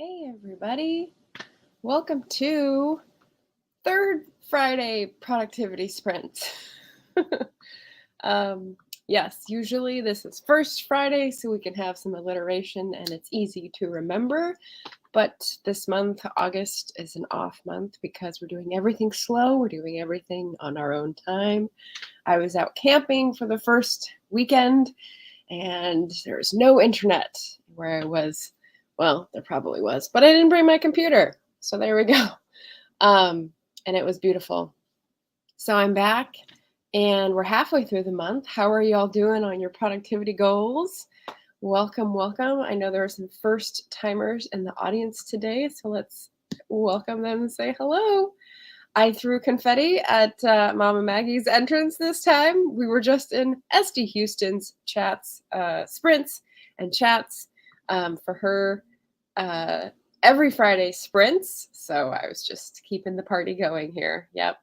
Hey everybody, welcome to third Friday productivity sprint. um, yes, usually this is first Friday so we can have some alliteration and it's easy to remember, but this month, August, is an off month because we're doing everything slow, we're doing everything on our own time. I was out camping for the first weekend and there's no internet where I was. Well, there probably was, but I didn't bring my computer. So there we go. And it was beautiful. So I'm back and we're halfway through the month. How are y'all doing on your productivity goals? Welcome, welcome. I know there are some first timers in the audience today, so let's welcome them and say hello. I threw confetti at Mama Maggie's entrance this time. We were just in Esty Houston's chats, sprints and chats for her every Friday sprints. So I was just keeping the party going here. Yep.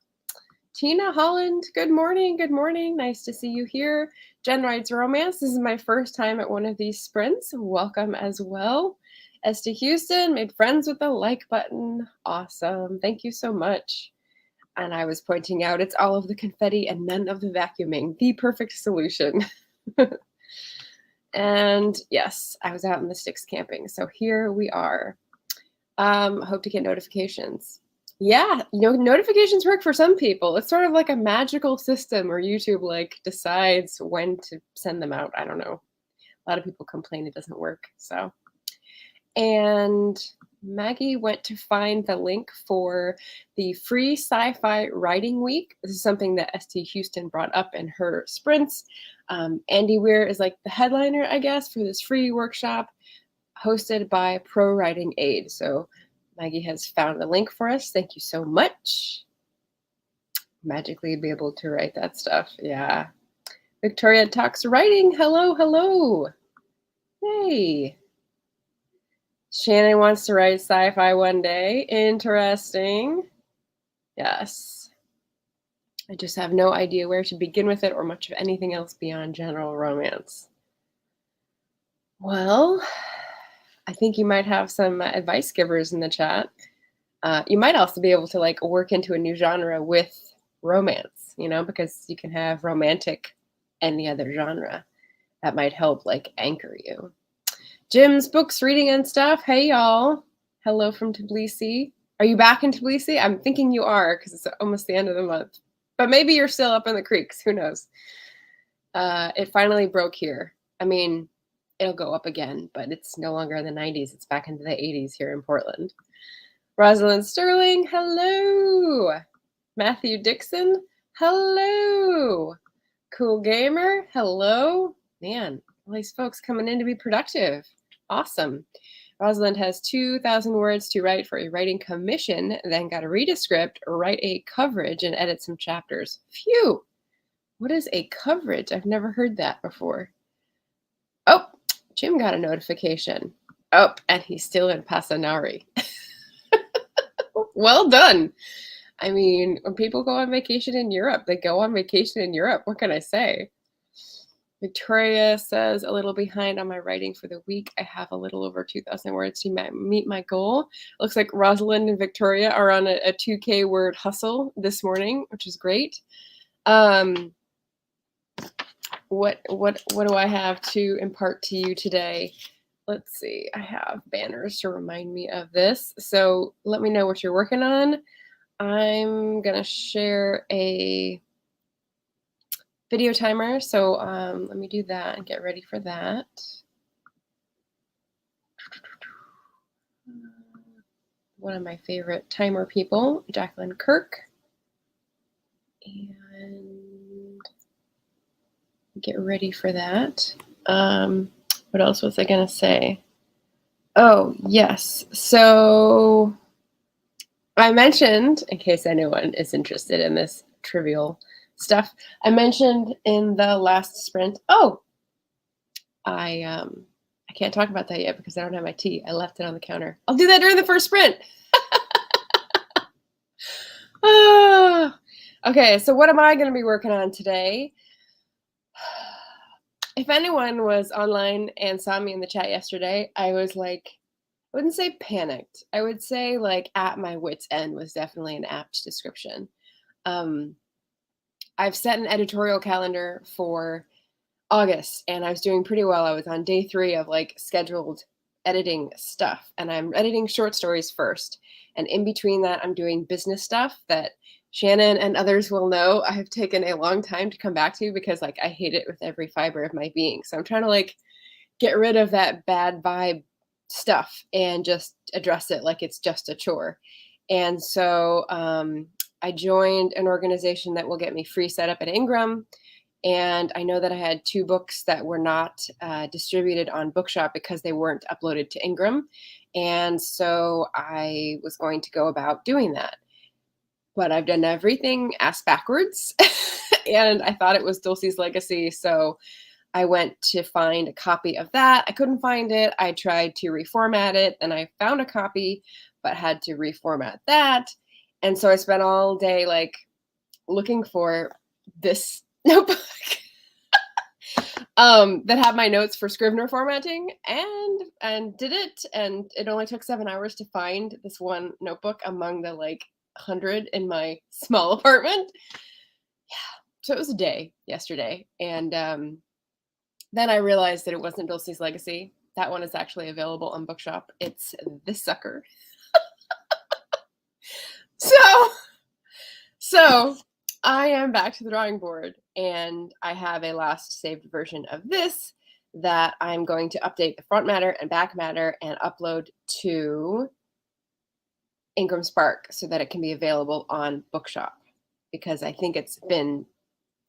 Tina Holland, good morning. Good morning. Nice to see you here. Jen Rides Romance. This is my first time at one of these sprints. Welcome as well. Esty Houston made friends with the like button. Awesome. Thank you so much. And I was pointing out it's all of the confetti and none of the vacuuming. The perfect solution. And yes, I was out in the sticks camping. So here we are. Hope to get notifications. Yeah, notifications work for some people. It's sort of like a magical system where YouTube decides when to send them out. I don't know. A lot of people complain it doesn't work. So, and Maggie went to find the link for the free sci-fi writing week. This is something that ST Houston brought up in her sprints. Andy Weir is like the headliner, I guess, for this free workshop hosted by Pro Writing Aid. So Maggie has found the link for us. Thank you so much. Magically be able to write that stuff. Yeah. Victoria Talks Writing. Hello, hello. Hey. Shannon wants to write sci-fi one day. Interesting. Yes. I just have no idea where to begin with it or much of anything else beyond general romance. Well, I think you might have some advice givers in the chat. You might also be able to work into a new genre with romance, because you can have romantic any other genre. That might help anchor you. Jim's Books, Reading and Stuff. Hey, y'all. Hello from Tbilisi. Are you back in Tbilisi? I'm thinking you are because it's almost the end of the month. But maybe you're still up in the creeks. Who knows? It finally broke here. I mean, it'll go up again, but it's no longer in the 90s. It's back into the 80s here in Portland. Rosalind Sterling, hello. Matthew Dixon, hello. Cool Gamer, hello. Man, all these folks coming in to be productive. Awesome. Rosalind has 2,000 words to write for a writing commission, then got to read a script, write a coverage, and edit some chapters. Phew. What is a coverage? I've never heard that before. Oh, Jim got a notification. Oh, and he's still in Pasanari. Well done. I mean, when people go on vacation in Europe, they go on vacation in Europe. What can I say? Victoria says, a little behind on my writing for the week. I have a little over 2,000 words to meet my goal. Looks like Rosalind and Victoria are on a 2K word hustle this morning, which is great. What do I have to impart to you today? Let's see. I have banners to remind me of this. So let me know what you're working on. I'm going to share a video timer. So let me do that and get ready for that. One of my favorite timer people, Jacqueline Kirk. And get ready for that. What else was I going to say? Oh, yes. So I mentioned, in case anyone is interested in this trivial stuff, I mentioned in the last sprint, I can't talk about that yet because I don't have my tea. I left it on the counter. I'll do that during the first sprint. Okay, so what am I going to be working on today? If anyone was online and saw me in the chat yesterday, I was I wouldn't say panicked. I would say like at my wit's end was definitely an apt description. Um, I've set an editorial calendar for August and I was doing pretty well. I was on day 3 of like scheduled editing stuff and I'm editing short stories first. And in between that, I'm doing business stuff that Shannon and others will know I have taken a long time to come back to because like I hate it with every fiber of my being. So I'm trying to like get rid of that bad vibe stuff and just address it like it's just a chore. And so I joined an organization that will get me free setup at Ingram. And I know that I had 2 books that were not distributed on Bookshop because they weren't uploaded to Ingram. And so I was going to go about doing that. But I've done everything ass backwards. And I thought it was Dulcie's Legacy. So I went to find a copy of that. I couldn't find it. I tried to reformat it and I found a copy, but had to reformat that. And so I spent all day like looking for this notebook that had my notes for Scrivener formatting and did it. And it only took 7 hours to find this one notebook among the like 100 in my small apartment. Yeah. So it was a day yesterday. And then I realized that it wasn't Dulcie's Legacy. That one is actually available on Bookshop. It's this sucker. So I am back to the drawing board and I have a last saved version of this that I'm going to update the front matter and back matter and upload to Ingram Spark so that it can be available on Bookshop because I think it's been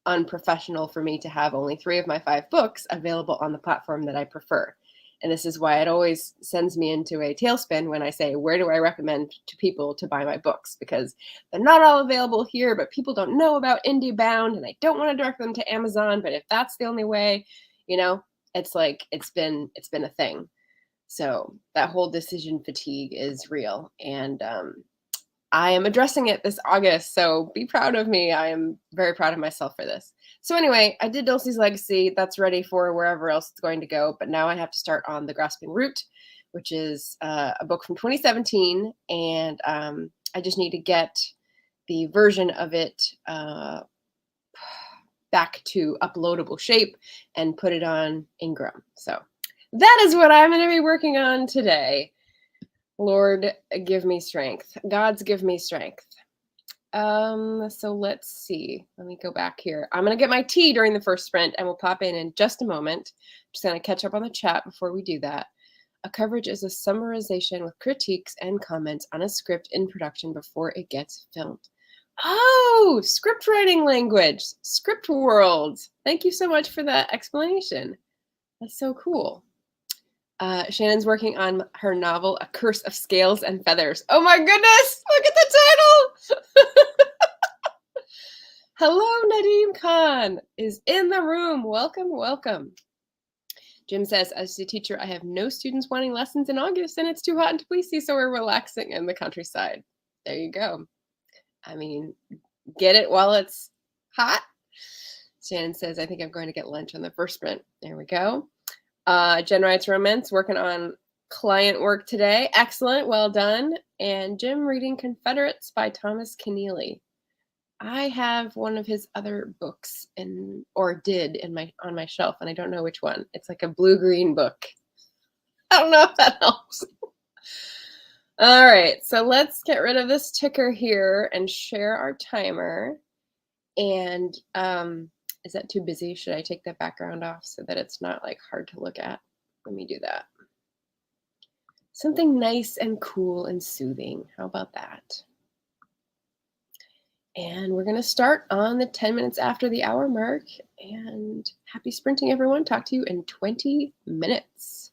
unprofessional for me to have only 3 of my 5 books available on the platform that I prefer. And this is why it always sends me into a tailspin when I say, where do I recommend to people to buy my books? Because they're not all available here, but people don't know about IndieBound and I don't want to direct them to Amazon. But if that's the only way, it's like, it's been a thing. So that whole decision fatigue is real. And I am addressing it this August, so be proud of me. I am very proud of myself for this. So anyway, I did Dulcie's Legacy. That's ready for wherever else it's going to go. But now I have to start on The Grasping Root, which is a book from 2017. And I just need to get the version of it back to uploadable shape and put it on Ingram. So that is what I'm going to be working on today. Lord, give me strength. Gods, give me strength. So let's see. Let me go back here. I'm going to get my tea during the first sprint and we'll pop in just a moment. Just going to catch up on the chat before we do that. A coverage is a summarization with critiques and comments on a script in production before it gets filmed. Oh, script writing language, script world. Thank you so much for that explanation. That's so cool. Shannon's working on her novel, A Curse of Scales and Feathers. Oh my goodness, look at the title. Hello, Nadeem Khan is in the room. Welcome, welcome. Jim says, as a teacher, I have no students wanting lessons in August and it's too hot and fleecy, so we're relaxing in the countryside. There you go. I mean, get it while it's hot. Shannon says, I think I'm going to get lunch on the first sprint. There we go. Jen writes romance, working on client work today. Excellent, well done. And Jim reading Confederates by Thomas Keneally. I have one of his other books on my shelf, and I don't know which one. It's like a blue-green book. I don't know if that helps. All right, so let's get rid of this ticker here and share our timer. And is that too busy? Should I take that background off so that it's not like hard to look at? Let me do that. Something nice and cool and soothing. How about that? And we're going to start on the 10 minutes after the hour mark. And happy sprinting, everyone. Talk to you in 20 minutes.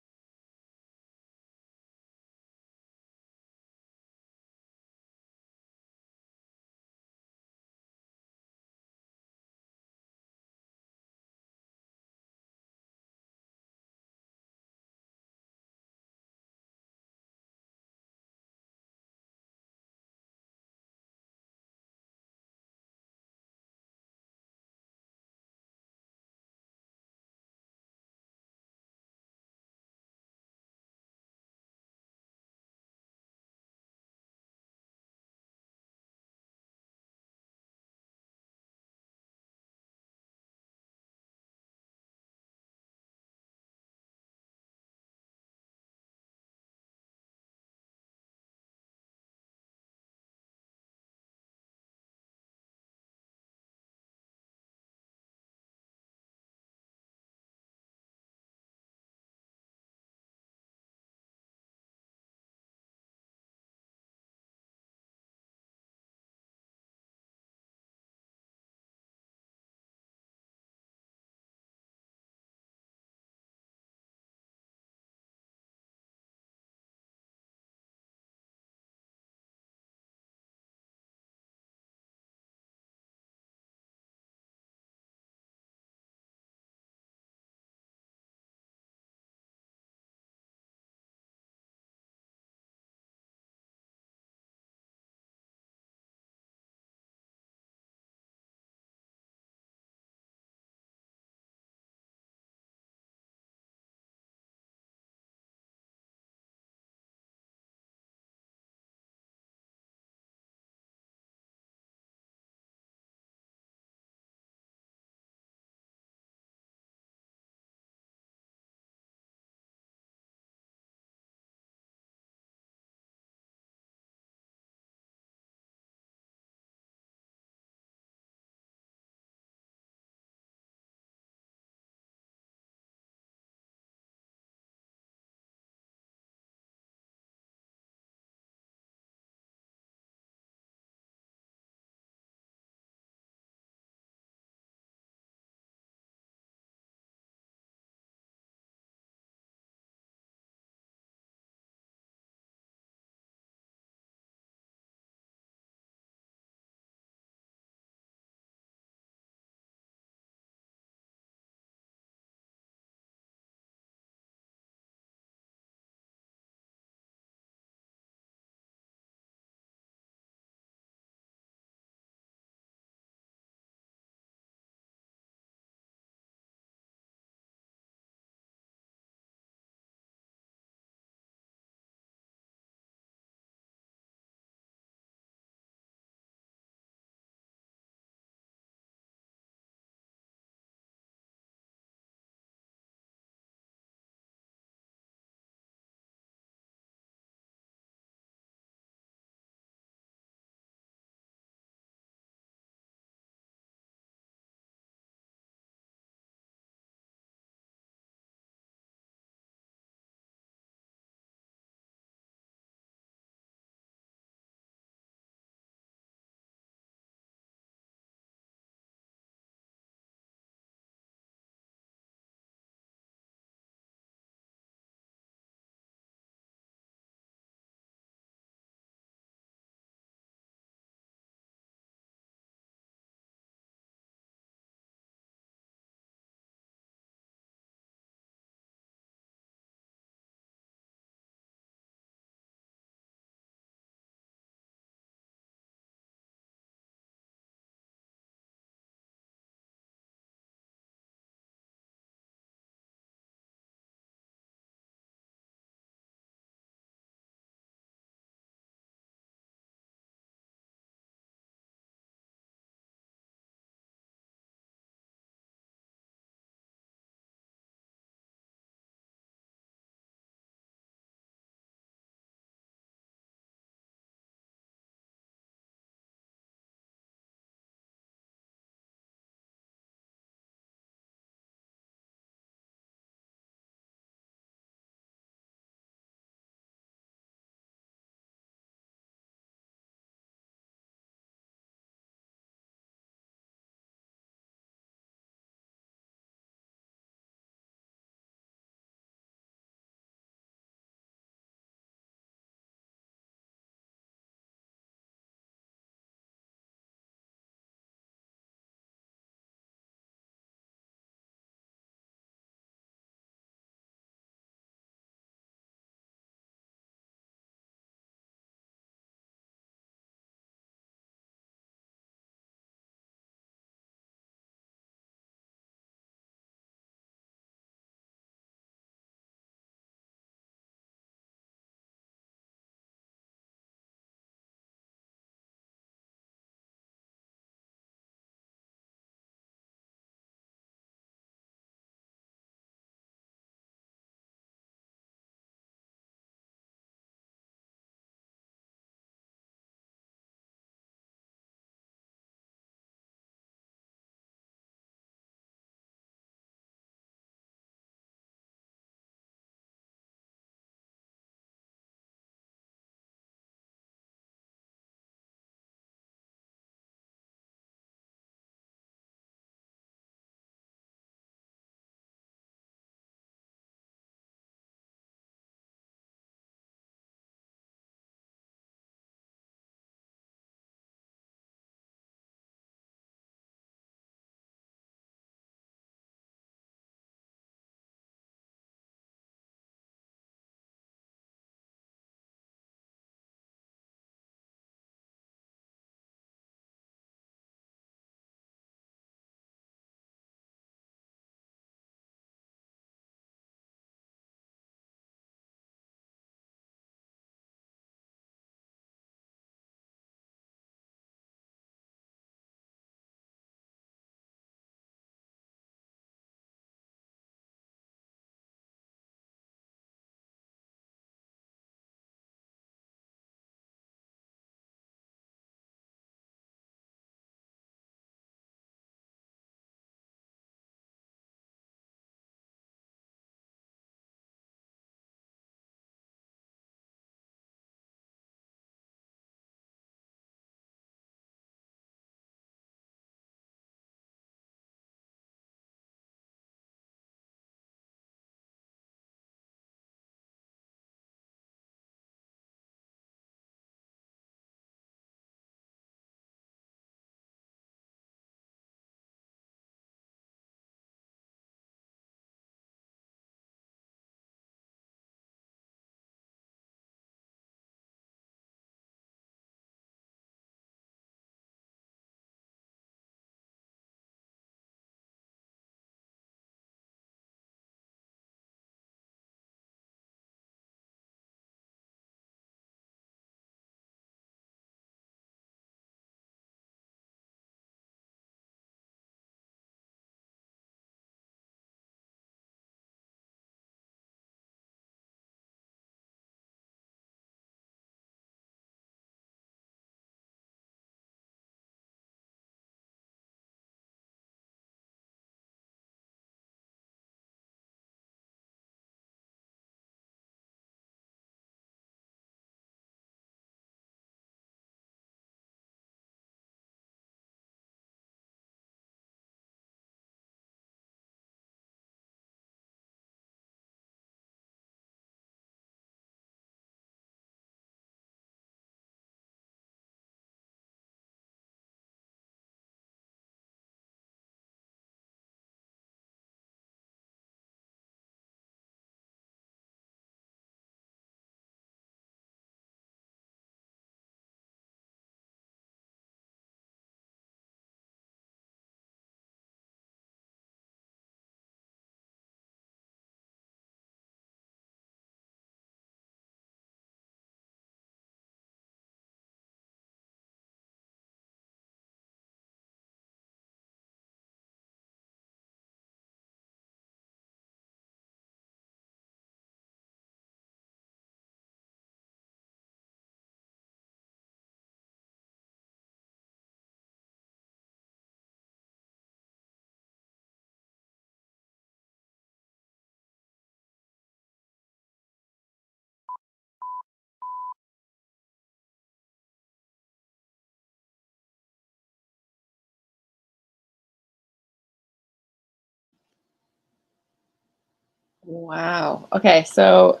Wow. Okay, so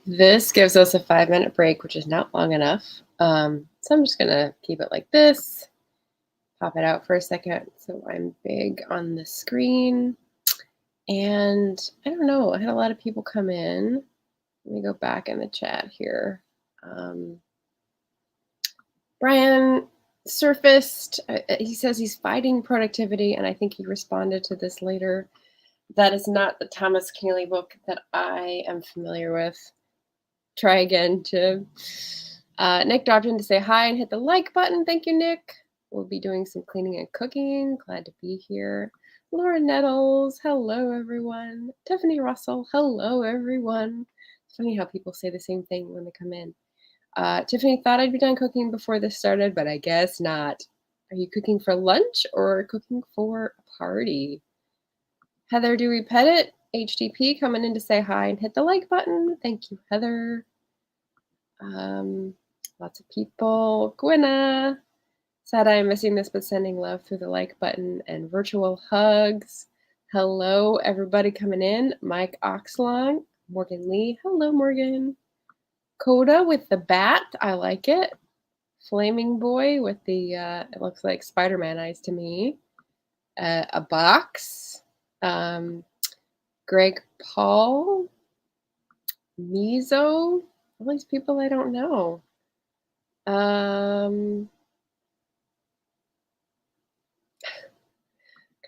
this gives us a 5-minute break, which is not long enough. So I'm just gonna keep it like this, pop it out for a second so I'm big on the screen. And I don't know, I had a lot of people come in. Let me go back in the chat here. Brian surfaced. He says he's fighting productivity, and I think he responded to this later. That is not the Thomas Keeley book that I am familiar with. Try again to Nick dropped in to say hi and hit the like button. Thank you, Nick. We'll be doing some cleaning and cooking. Glad to be here. Laura Nettles, hello everyone. Tiffany Russell, hello everyone. It's funny how people say the same thing when they come in. Tiffany thought I'd be done cooking before this started, but I guess not. Are you cooking for lunch or cooking for a party? Heather, do we pet it? HDP coming in to say hi and hit the like button. Thank you, Heather. Lots of people. Gwenna. Sad I am missing this, but sending love through the like button and virtual hugs. Hello, everybody coming in. Mike Oxlong, Morgan Lee. Hello, Morgan. Coda with the bat. I like it. Flaming Boy with the, it looks like Spider-Man eyes to me. A box. Greg Paul. Mizo. All these people I don't know.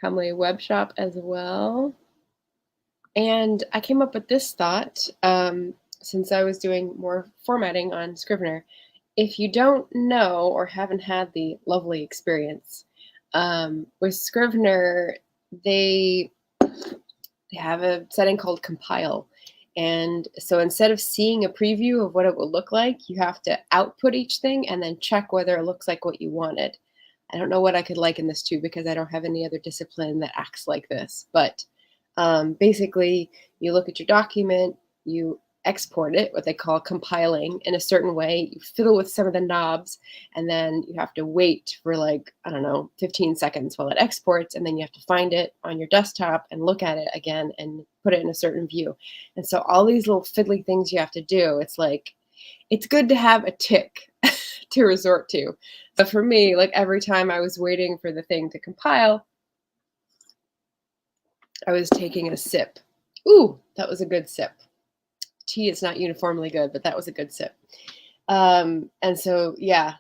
Comely Web Shop as well. And I came up with this thought since I was doing more formatting on Scrivener. If you don't know or haven't had the lovely experience with Scrivener, they have a setting called compile. And so instead of seeing a preview of what it will look like, you have to output each thing and then check whether it looks like what you wanted. I don't know what I could liken this to because I don't have any other discipline that acts like this. But basically, you look at your document, you export it, what they call compiling, in a certain way. You fiddle with some of the knobs, and then you have to wait for like, I don't know, 15 seconds while it exports, and then you have to find it on your desktop and look at it again and put it in a certain view. And so all these little fiddly things you have to do, it's like, it's good to have a tick to resort to. So for me, like every time I was waiting for the thing to compile, I was taking a sip. Ooh, that was a good sip. Tea is not uniformly good, but that was a good sip. And so, yeah,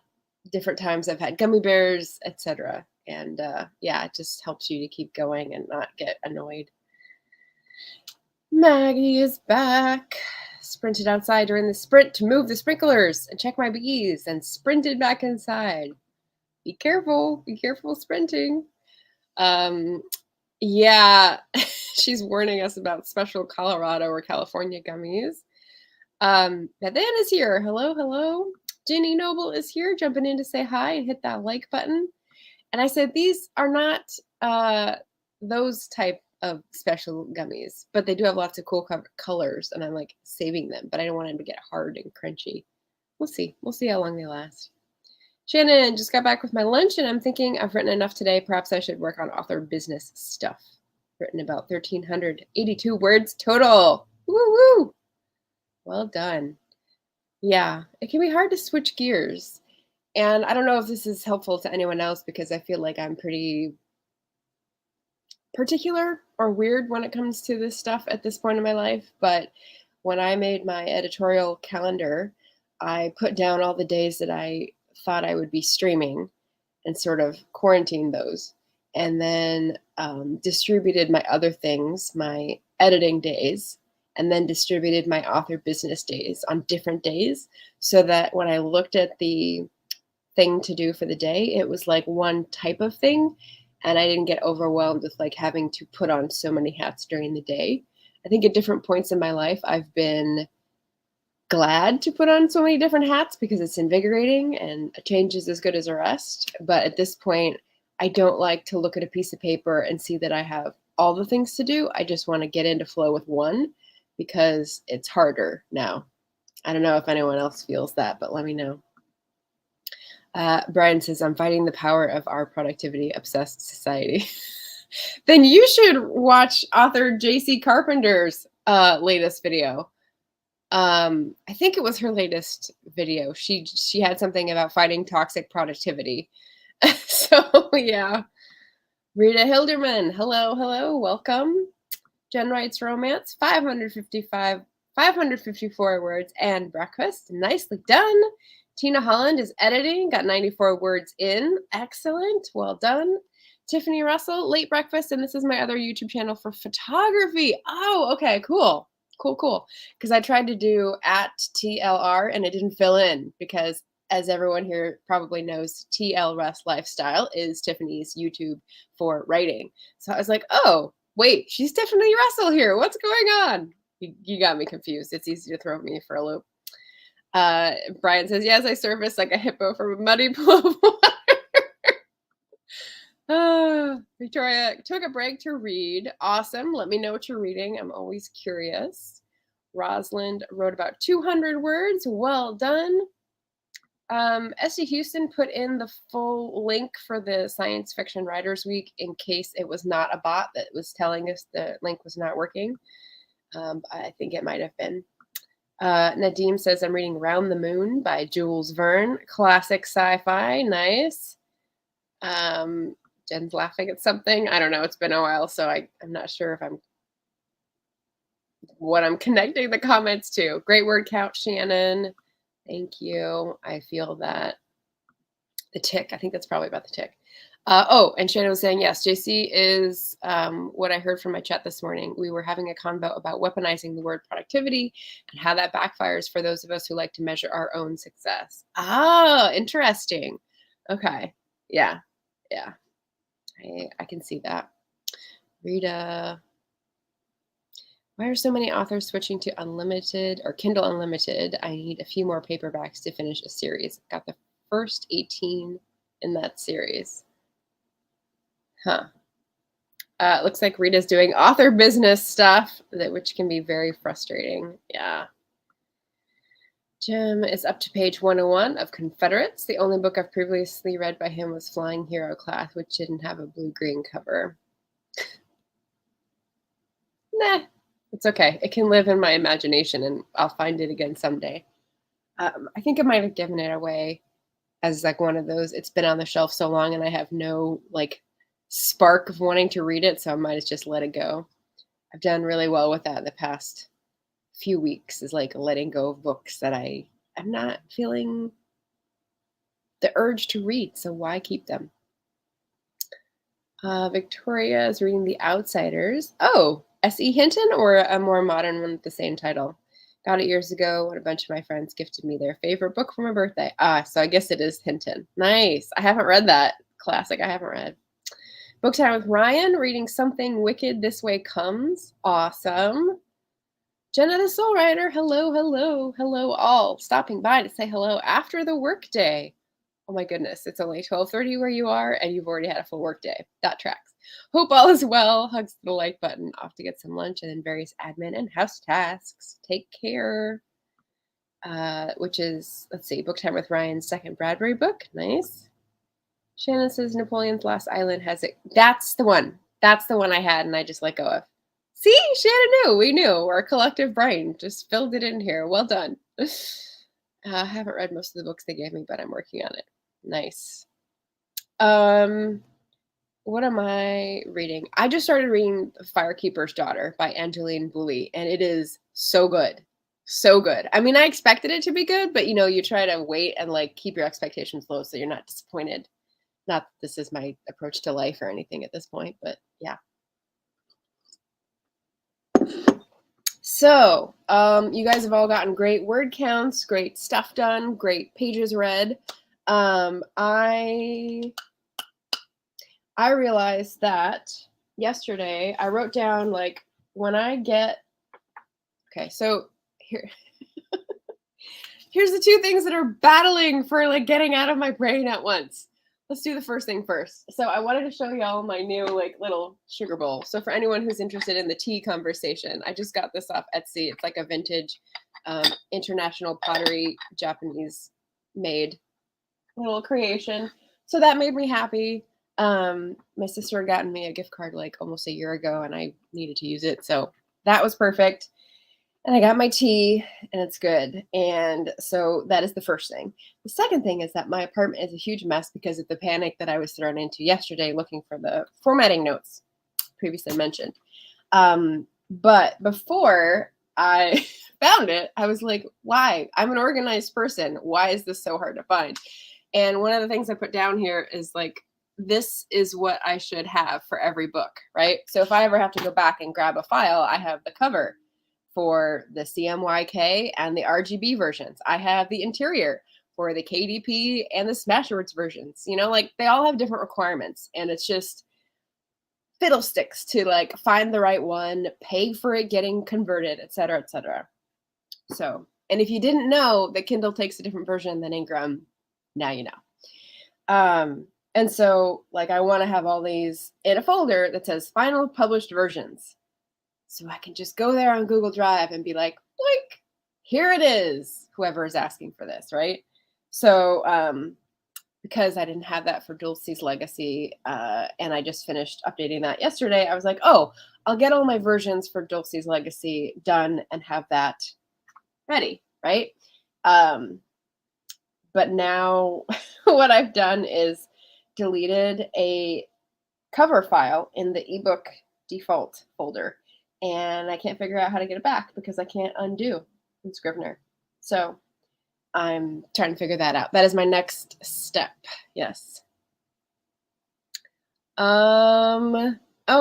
different times I've had gummy bears, etc. And yeah, it just helps you to keep going and not get annoyed. Maggie is back. Sprinted outside during the sprint to move the sprinklers and check my bees and sprinted back inside. Be careful sprinting. Yeah, she's warning us about special Colorado or California gummies. Beth Ann is here. Hello. Ginny Noble is here, jumping in to say hi and hit that like button. And I said, these are not those type of special gummies, but they do have lots of cool colors, and I'm like saving them, but I don't want them to get hard and crunchy. We'll see how long they last. Shannon, just got back with my lunch, and I'm thinking I've written enough today. Perhaps I should work on author business stuff. Written about 1,382 words total. Woo! Well done. Yeah, it can be hard to switch gears. And I don't know if this is helpful to anyone else because I feel like I'm pretty particular or weird when it comes to this stuff at this point in my life. But when I made my editorial calendar, I put down all the days that I thought I would be streaming and sort of quarantined those. And then distributed my other things, my editing days, and then distributed my author business days on different days so that when I looked at the thing to do for the day, it was like one type of thing. And I didn't get overwhelmed with like having to put on so many hats during the day. I think at different points in my life, I've been glad to put on so many different hats because it's invigorating and a change is as good as a rest. But at this point, I don't like to look at a piece of paper and see that I have all the things to do. I just want to get into flow with one because it's harder now. I don't know if anyone else feels that, but let me know. Brian says, I'm fighting the power of our productivity obsessed society. Then you should watch author JC Carpenter's latest video. I think it was her latest video. She had something about fighting toxic productivity. So yeah. Rita Hilderman, hello, welcome. Jen writes romance, 554 words and breakfast. Nicely done. Tina Holland is editing, got 94 words in. Excellent, well done. Tiffany Russell, late breakfast, and this is my other YouTube channel for photography. Oh, okay, cool. Because I tried to do at TLR and it didn't fill in because, as everyone here probably knows, TL Russ Lifestyle is Tiffany's YouTube for writing. So I was like, oh, wait, she's Tiffany Russell here. What's going on? You got me confused. It's easy to throw me for a loop. Brian says, yes, I surfaced like a hippo from a muddy pool of water. Victoria took a break to read. Awesome. Let me know what you're reading. I'm always curious. Rosalind wrote about 200 words. Well done. Esty Houston put in the full link for the Science Fiction Writers Week in case it was not a bot that was telling us the link was not working. I think it might have been. Nadim says, I'm reading Round the Moon by Jules Verne. Classic sci-fi. Nice. Jen's laughing at something. I don't know. It's been a while, so I'm not sure if what I'm connecting the comments to. Great word count, Shannon. Thank you. I feel that. The tick. I think that's probably about the tick. And Shannon was saying, yes, JC is what I heard from my chat this morning. We were having a convo about weaponizing the word productivity and how that backfires for those of us who like to measure our own success. Ah, interesting. Okay. Yeah. I can see that. Rita. Why are so many authors switching to Unlimited or Kindle Unlimited? I need a few more paperbacks to finish a series. Got the first 18 in that series. It looks like Rita's doing author business stuff, which can be very frustrating. Yeah. Jim is up to page 101 of Confederates. The only book I've previously read by him was Flying Hero Class, which didn't have a blue-green cover. Nah, it's okay. It can live in my imagination, and I'll find it again someday. I think I might have given it away as like one of those, it's been on the shelf so long and I have no like spark of wanting to read it, so I might just let it go. I've done really well with that the past few weeks, is like letting go of books that I'm not feeling the urge to read, so why keep them? Victoria is reading The Outsiders. Oh, S.E. Hinton or a more modern one with the same title? Got it years ago when a bunch of my friends gifted me their favorite book for my birthday. So I guess it is Hinton. Nice. I haven't read that classic. I haven't read. Book time with Ryan, reading Something Wicked This Way Comes. Awesome. Jenna the Soul Writer. Hello all. Stopping by to say hello after the workday. Oh my goodness, it's only 12:30 where you are and you've already had a full workday. That tracks. Hope all is well. Hugs to the like button. Off to get some lunch and then various admin and house tasks. Take care. Which is, let's see, Book Time with Ryan's second Bradbury book. Nice. Shannon says Napoleon's Last Island has it. That's the one. That's the one I had and I just let go of. See, Shannon knew. We knew. Our collective brain just filled it in here. Well done. I haven't read most of the books they gave me, but I'm working on it. Nice. What am I reading? I just started reading Firekeeper's Daughter by Angeline Boulley, and it is so good. So good. I mean, I expected it to be good, but you try to wait and like keep your expectations low so you're not disappointed. Not that this is my approach to life or anything at this point, but yeah. So, you guys have all gotten great word counts, great stuff done, great pages read. I realized that yesterday I wrote down like when I get, okay, so here's the two things that are battling for like getting out of my brain at once. Let's do the first thing first. So I wanted to show y'all my new like little sugar bowl. So for anyone who's interested in the tea conversation, I just got this off Etsy. It's like a vintage international pottery Japanese made little creation. So that made me happy. My sister had gotten me a gift card like almost a year ago, and I needed to use it. So that was perfect. And I got my tea, and it's good. And so that is the first thing. The second thing is that my apartment is a huge mess because of the panic that I was thrown into yesterday looking for the formatting notes previously mentioned. But before I found it, I was like, why? I'm an organized person. Why is this so hard to find? And one of the things I put down here is like, this is what I should have for every book, right? So if I ever have to go back and grab a file, I have the cover for the CMYK and the RGB versions. I have the interior for the KDP and the Smashwords versions. You know, like they all have different requirements, and it's just fiddlesticks to like find the right one, pay for it getting converted, et cetera, et cetera. So, and if you didn't know that Kindle takes a different version than Ingram, now you know. And so like I want to have all these in a folder that says final published versions. So I can just go there on Google Drive and be like, blink, here it is, whoever is asking for this, right? So because I didn't have that for Dulce's Legacy, and I just finished updating that yesterday, I was like, oh, I'll get all my versions for Dulce's Legacy done and have that ready, right? But now what I've done is deleted a cover file in the ebook default folder. And I can't figure out how to get it back because I can't undo in Scrivener. So I'm trying to figure that out. That is my next step. Yes. Oh,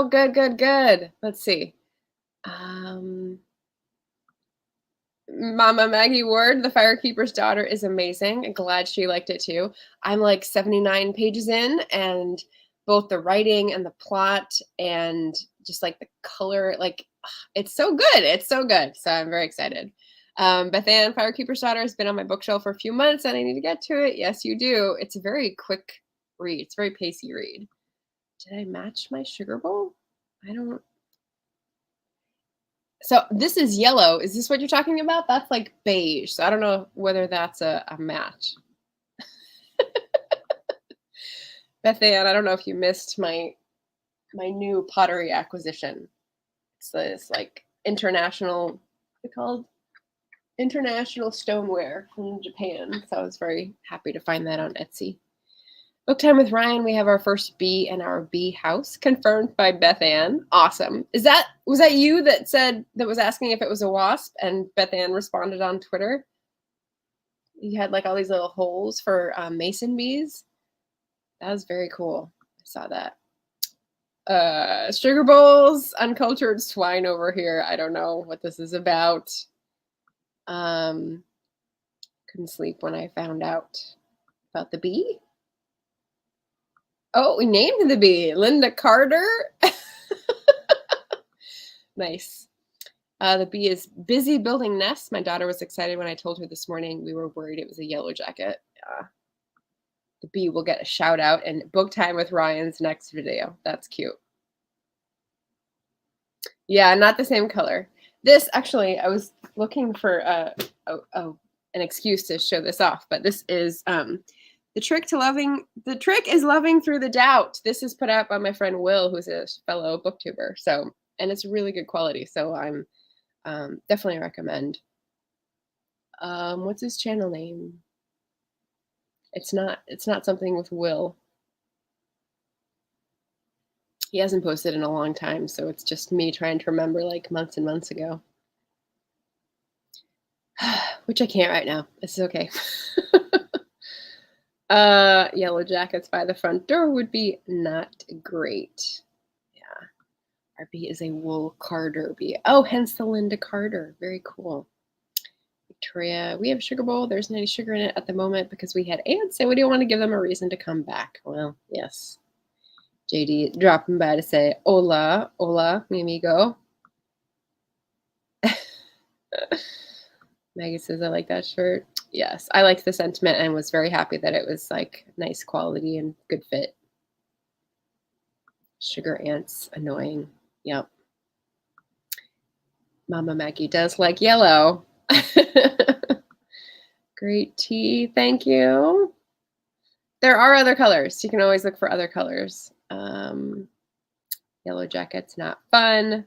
good. Let's see. Mama Maggie Ward, the Firekeeper's Daughter, is amazing. I'm glad she liked it too. I'm like 79 pages in, and both the writing and the plot and just like the color, like it's so good. It's so good. So I'm very excited. Beth Ann, Firekeeper's Daughter, has been on my bookshelf for a few months and I need to get to it. Yes, you do. It's a very quick read. It's a very pacey read. Did I match my sugar bowl? I don't. So this is yellow. Is this what you're talking about? That's like beige. So I don't know whether that's a match. Beth Ann, I don't know if you missed my new pottery acquisition. It's this like international, what's it called? International stoneware from Japan. So I was very happy to find that on Etsy. Book time with Ryan. We have our first bee in our bee house, confirmed by Beth Ann. Awesome. Was that you that was asking if it was a wasp, and Beth Ann responded on Twitter? You had like all these little holes for mason bees. That was very cool. I saw that. Sugar bowls, uncultured swine over here. I don't know what this is about. Couldn't sleep when I found out about the bee. Oh, we named the bee Linda Carter. Nice. The bee is busy building nests. My daughter was excited when I told her this morning. We were worried it was a yellow jacket. Yeah. The bee will get a shout out in book time with Ryan's next video. That's cute. Yeah, not the same color. This actually, I was looking for an excuse to show this off, but this is the trick is loving through the doubt. This is put out by my friend Will, who's a fellow booktuber. So, and it's really good quality. So I'm definitely recommend. What's his channel name? It's not something with Will. He hasn't posted in a long time, so it's just me trying to remember like months and months ago. Which I can't right now. This is okay. Yellow jackets by the front door would be not great. Yeah. Our bee is a wool Carter bee. Oh, hence the Linda Carter. Very cool. Victoria, we have a sugar bowl. There's not any sugar in it at the moment because we had ants, so we don't want to give them a reason to come back. Well, yes. JD dropping by to say, hola, mi amigo. Maggie says, I like that shirt. Yes, I liked the sentiment and was very happy that it was like nice quality and good fit. Sugar ants, annoying. Yep. Mama Maggie does like yellow. Great tea, thank you. There are other colors. You can always look for other colors. Yellow jacket's not fun.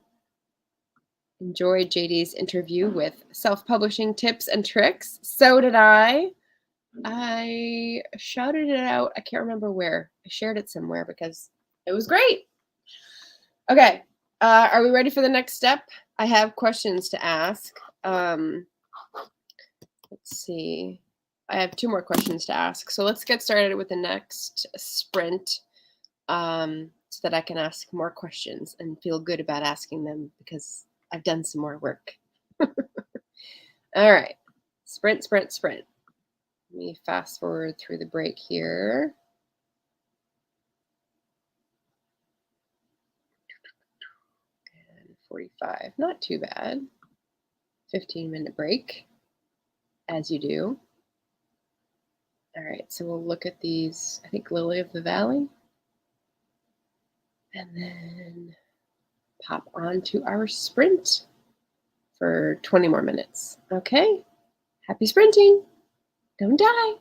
Enjoyed JD's interview with self-publishing tips and tricks. So did I. I shouted it out. I can't remember where. I shared it somewhere because it was great. Okay. Are we ready for the next step? I have questions to ask. Let's see. I have 2 more questions to ask. So let's get started with the next sprint so that I can ask more questions and feel good about asking them because I've done some more work. All right. Sprint, sprint, sprint. Let me fast forward through the break here. And 45. Not too bad. 15-minute break, as you do. All right, so we'll look at these, I think Lily of the Valley, and then pop onto our sprint for 20 more minutes. Okay, happy sprinting. Don't die.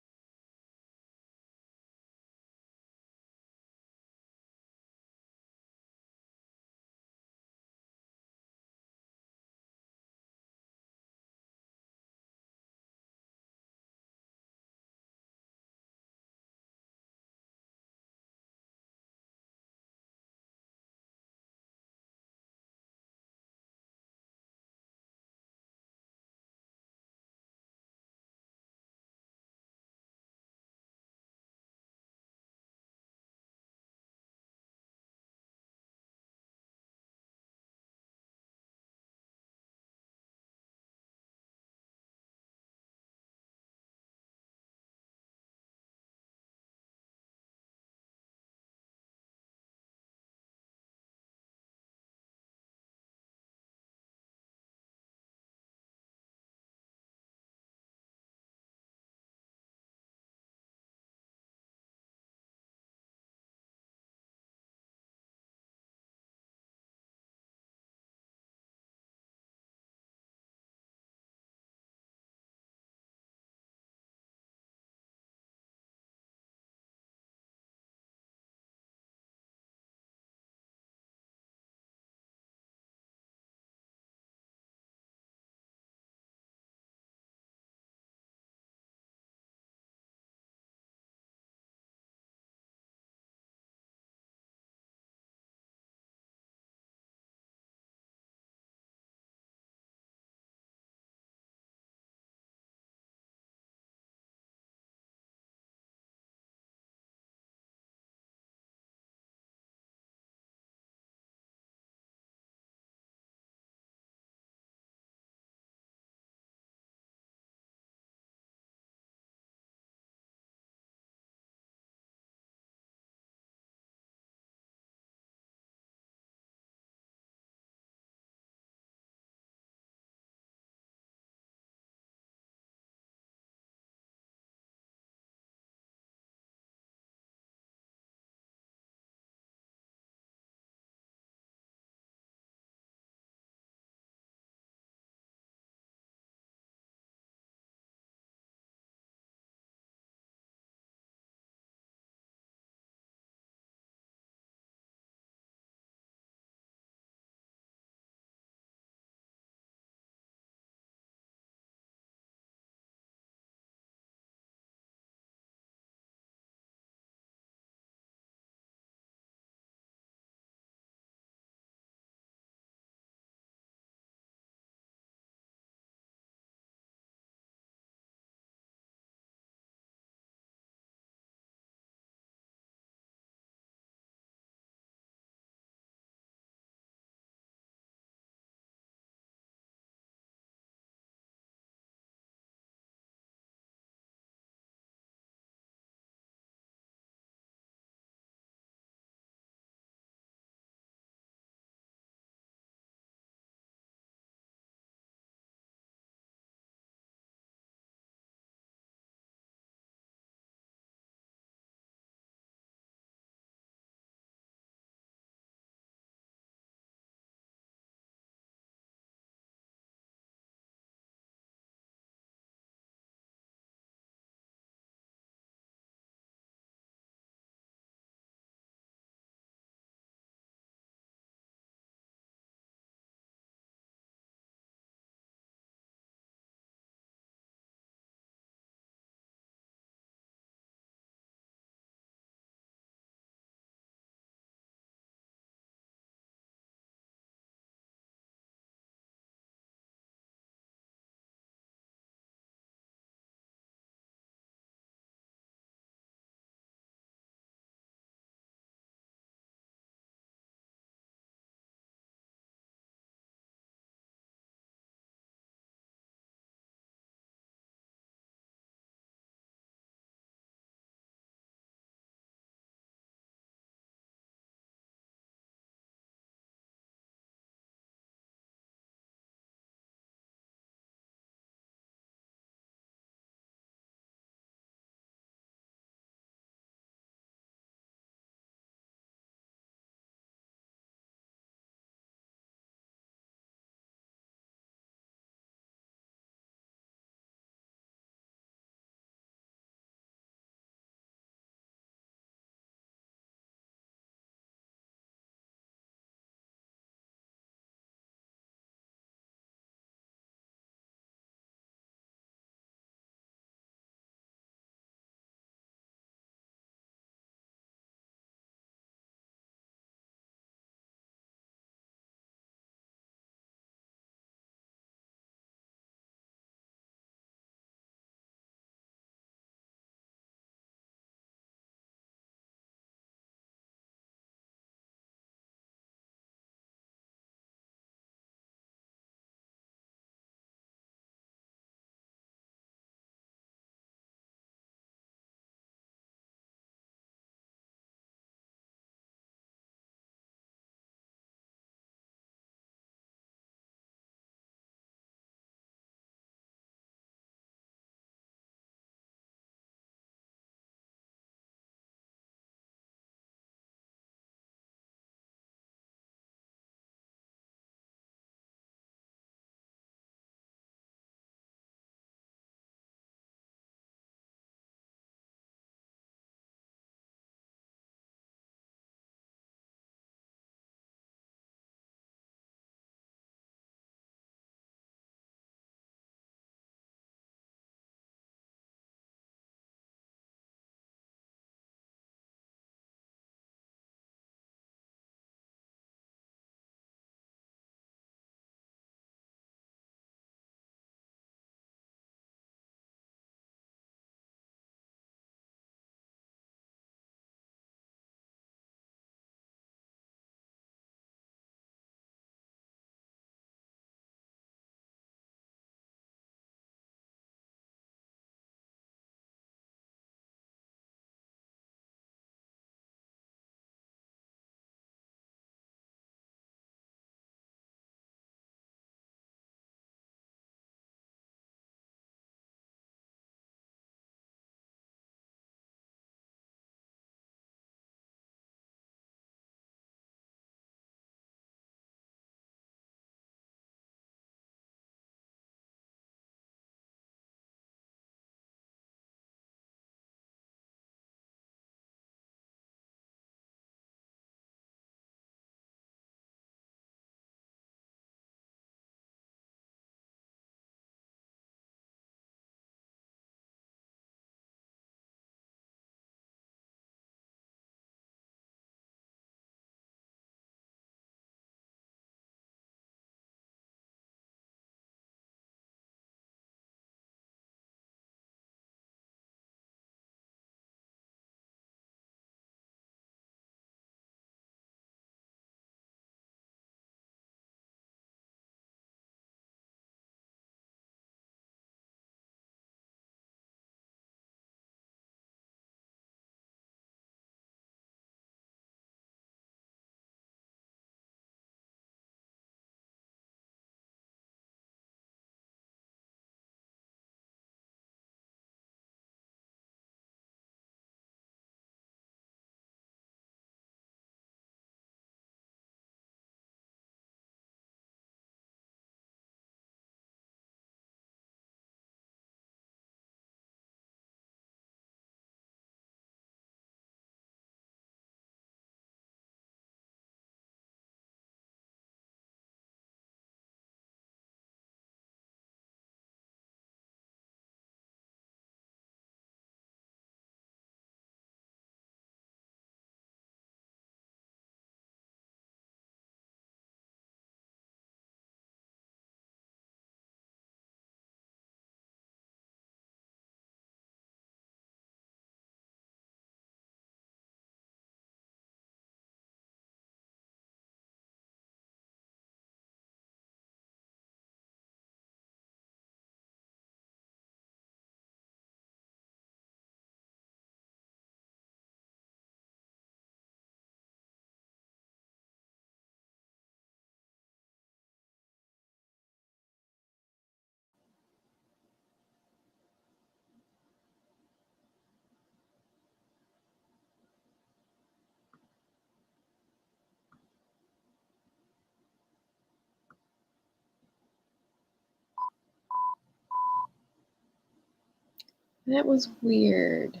That was weird.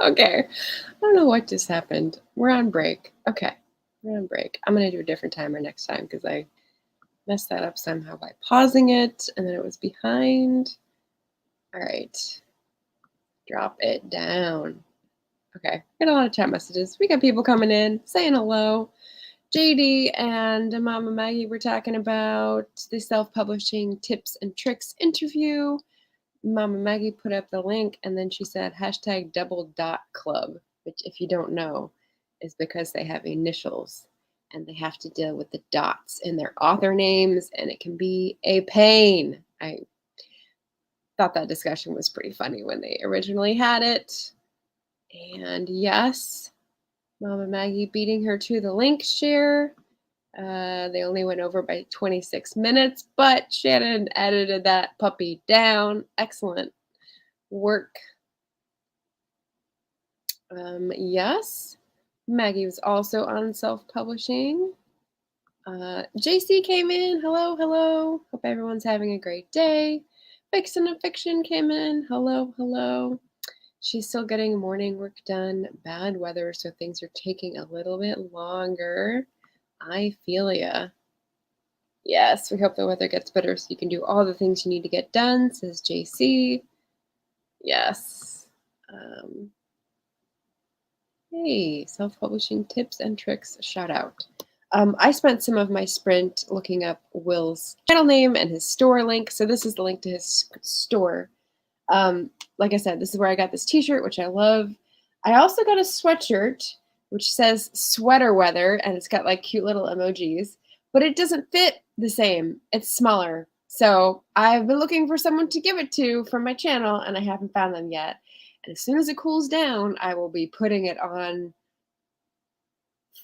Okay. I don't know what just happened. We're on break. Okay. We're on break. I'm going to do a different timer next time because I messed that up somehow by pausing it and then it was behind. All right. Drop it down. Okay. Got a lot of chat messages. We got people coming in saying hello. JD and Mama Maggie were talking about the self-publishing tips and tricks interview. Mama Maggie put up the link and then she said hashtag double dot club, which if you don't know is because they have initials and they have to deal with the dots in their author names and it can be a pain. I thought that discussion was pretty funny when they originally had it. And yes, Mama Maggie beating her to the link share. They only went over by 26 minutes, but Shannon edited that puppy down. Excellent work. Yes, Maggie was also on self-publishing. JC came in. Hello, hello. Hope everyone's having a great day. Fiction and Fiction came in. Hello, hello. She's still getting morning work done. Bad weather, so things are taking a little bit longer. I feel ya. Yes, we hope the weather gets better so you can do all the things you need to get done, says JC. Yes. Hey, self-publishing tips and tricks, shout out. I spent some of my sprint looking up Will's channel name and his store link. So this is the link to his store. Like I said, this is where I got this t-shirt, which I love. I also got a sweatshirt, which says sweater weather, and it's got like cute little emojis, but it doesn't fit the same. It's smaller. So I've been looking for someone to give it to from my channel, and I haven't found them yet. And as soon as it cools down, I will be putting it on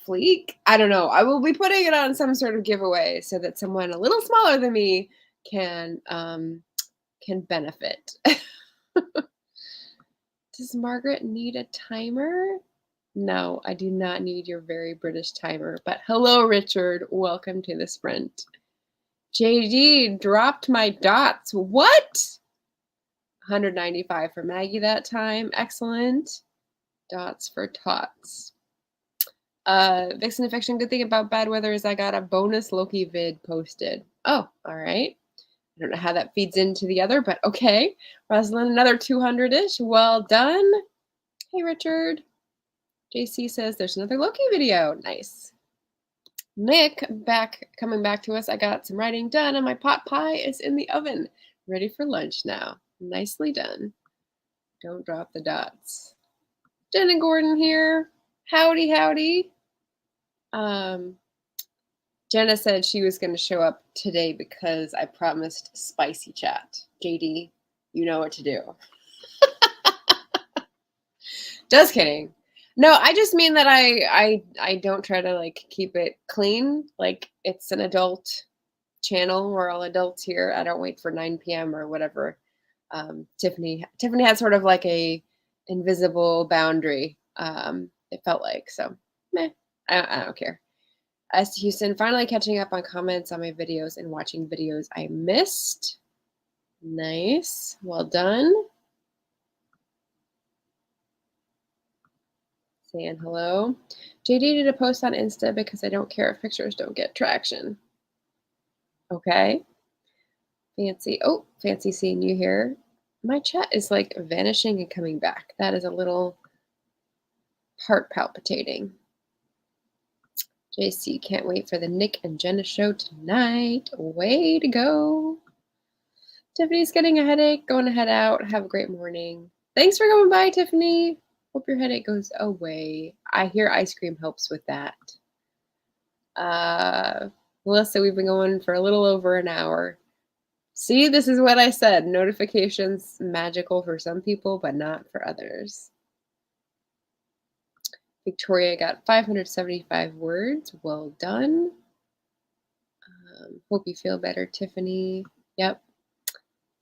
Fleek. I don't know. I will be putting it on some sort of giveaway so that someone a little smaller than me can benefit. Does Margaret need a timer? No, I do not need your very British timer. But hello, Richard. Welcome to the sprint. JD dropped my dots. What? 195 for Maggie that time. Excellent. Dots for tots. Vixen and Fiction, good thing about bad weather is I got a bonus Loki vid posted. Oh, all right. I don't know how that feeds into the other, but okay. Rosalind, another 200-ish. Well done. Hey, Richard. JC says there's another Loki video. Nice. Nick, coming back to us. I got some writing done and my pot pie is in the oven. Ready for lunch now. Nicely done. Don't drop the dots. Jen and Gordon here. Howdy, howdy. Jenna said she was going to show up today because I promised spicy chat. JD, you know what to do. Just kidding. No, I just mean that I don't try to like keep it clean. Like it's an adult channel. We're all adults here. I don't wait for 9 p.m. or whatever. Tiffany had sort of like a invisible boundary. It felt like so. Meh. I don't care. As to Houston, finally catching up on comments on my videos and watching videos I missed. Nice. Well done. Saying hello. JD did a post on Insta because I don't care if pictures don't get traction. Okay. Fancy. Oh, fancy seeing you here. My chat is like vanishing and coming back. That is a little heart palpitating. JC, can't wait for the Nick and Jenna show tonight. Way to go. Tiffany's getting a headache, going to head out. Have a great morning. Thanks for coming by, Tiffany. Hope your headache goes away. I hear ice cream helps with that. Melissa, we've been going for a little over an hour. See, this is what I said. Notifications, magical for some people, but not for others. Victoria got 575 words. Well done. Hope you feel better, Tiffany. Yep.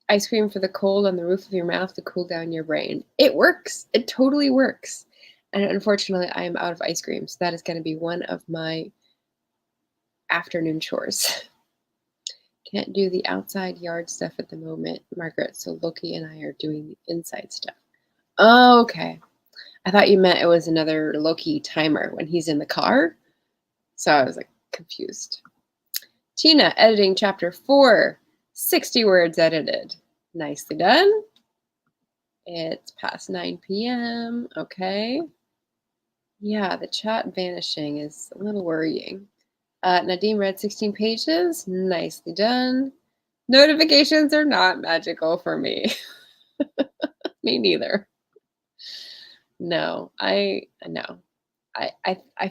Ice cream for the cold on the roof of your mouth to cool down your brain. It works. It totally works. And unfortunately, I am out of ice cream. So that is going to be one of my afternoon chores. Can't do the outside yard stuff at the moment, Margaret, so Loki and I are doing the inside stuff. Oh, okay. I thought you meant it was another Loki timer when he's in the car. So I was like confused. Tina, editing chapter 4. 60 words edited. Nicely done. It's past 9 p.m. Okay. Yeah, the chat vanishing is a little worrying. Nadim read 16 pages. Nicely done. Notifications are not magical for me. Me neither. No, I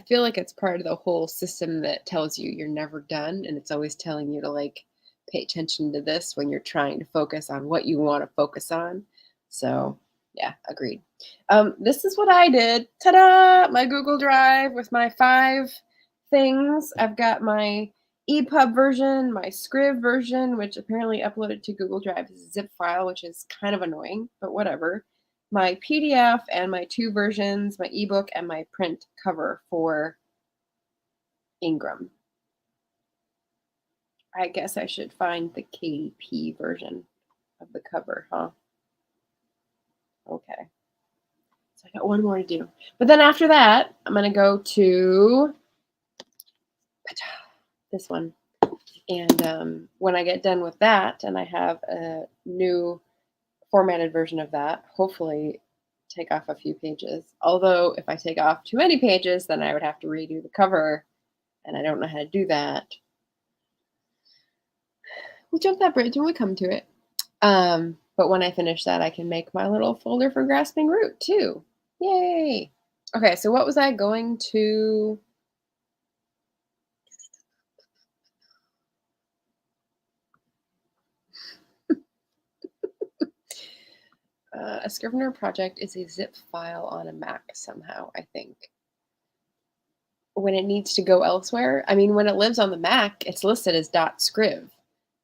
feel like it's part of the whole system that tells you you're never done, and it's always telling you to like pay attention to this when you're trying to focus on what you want to focus on. So yeah, agreed. This is what I did. Ta-da! My Google Drive with my 5 things. I've got my EPUB version, my Scriv version, which apparently uploaded to Google Drive as a zip file, which is kind of annoying, but whatever. My PDF and my 2 versions, my ebook and my print cover for Ingram. I guess I should find the KDP version of the cover, huh? Okay. So I got one more to do. But then after that, I'm going to go to this one. And when I get done with that and I have a new formatted version of that, hopefully take off a few pages. Although if I take off too many pages, then I would have to redo the cover, and I don't know how to do that. We'll jump that bridge when we come to it. But when I finish that, I can make my little folder for Grasping Root too. Yay! Okay, so what was I going to... a Scrivener project is a zip file on a Mac somehow, I think. When it needs to go elsewhere, I mean, when it lives on the Mac, it's listed as .scriv.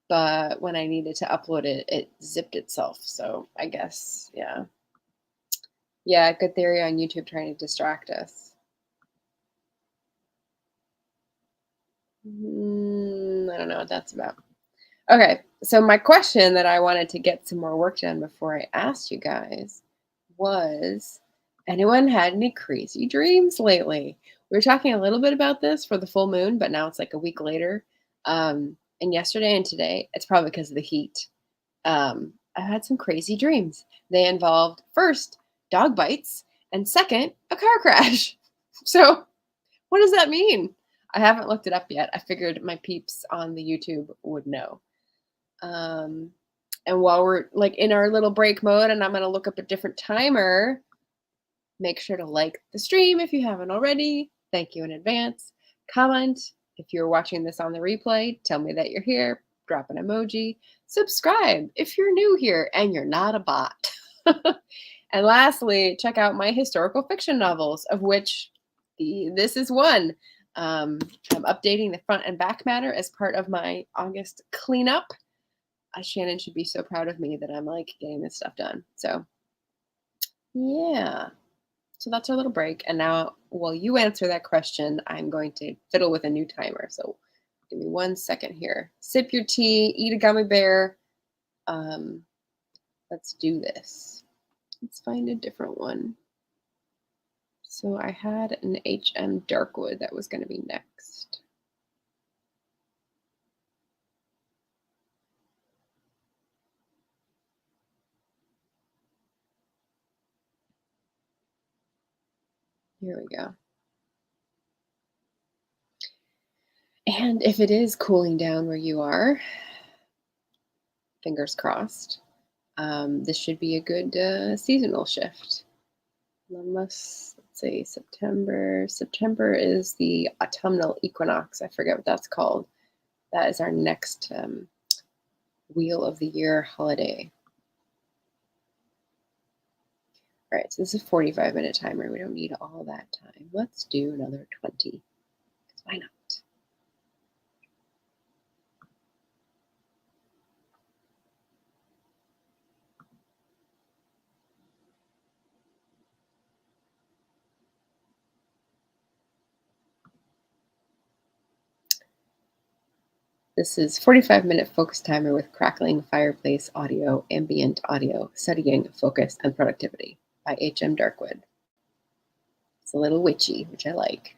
But when I needed to upload it, it zipped itself. So I guess, yeah. Yeah, good theory on YouTube trying to distract us. I don't know what that's about. Okay, so my question that I wanted to get some more work done before I asked you guys was, anyone had any crazy dreams lately? We were talking a little bit about this for the full moon, but now it's like a week later. And yesterday and today, it's probably because of the heat. I've had some crazy dreams. They involved, first, dog bites, and second, a car crash. So what does that mean? I haven't looked it up yet. I figured my peeps on the YouTube would know. And while we're like in our little break mode and I'm going to look up a different timer, make sure to like the stream if you haven't already. Thank you in advance. Comment if you're watching this on the replay. Tell me that you're here. Drop an emoji. Subscribe if you're new here and you're not a bot. And lastly, check out my historical fiction novels, of which this is one. I'm updating the front and back matter as part of my August cleanup. Shannon should be so proud of me that I'm like getting this stuff done. So yeah, so that's our little break. And now while you answer that question, I'm going to fiddle with a new timer. So give me 1 second here. Sip your tea, eat a gummy bear. Let's do this. Let's find a different one. So I had an HM Darkwood that was going to be next. Here we go. And if it is cooling down where you are, fingers crossed, this should be a good seasonal shift. Let's say September. September is the autumnal equinox. I forget what that's called. That is our next wheel of the year holiday. All right, so this is a 45-minute timer. We don't need all that time. Let's do another 20, because why not? This is 45-minute focus timer with crackling fireplace audio, ambient audio, studying, focus, and productivity by H.M. Darkwood. It's a little witchy, which I like.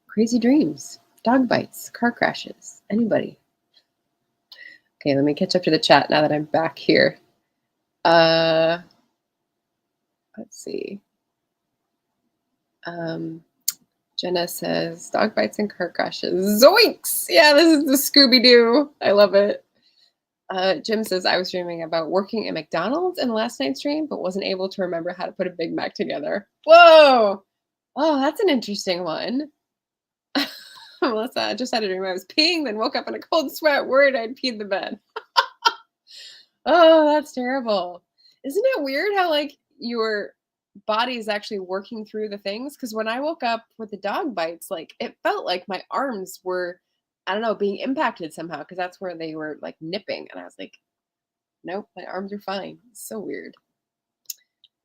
Crazy dreams, dog bites, car crashes, anybody. Okay, let me catch up to the chat now that I'm back here. Let's see. Jenna says, dog bites and car crashes. Zoinks! Yeah, this is the Scooby-Doo. I love it. Jim says, I was dreaming about working at McDonald's in last night's dream, but wasn't able to remember how to put a Big Mac together. Whoa! Oh, that's an interesting one. Melissa, I just had a dream I was peeing, then woke up in a cold sweat, worried I'd peed the bed. Oh, that's terrible. Isn't it weird how, like, your body is actually working through the things? Because when I woke up with the dog bites, like, it felt like my arms were, I don't know, being impacted somehow, because that's where they were, like, nipping. And I was like, nope, my arms are fine. It's so weird.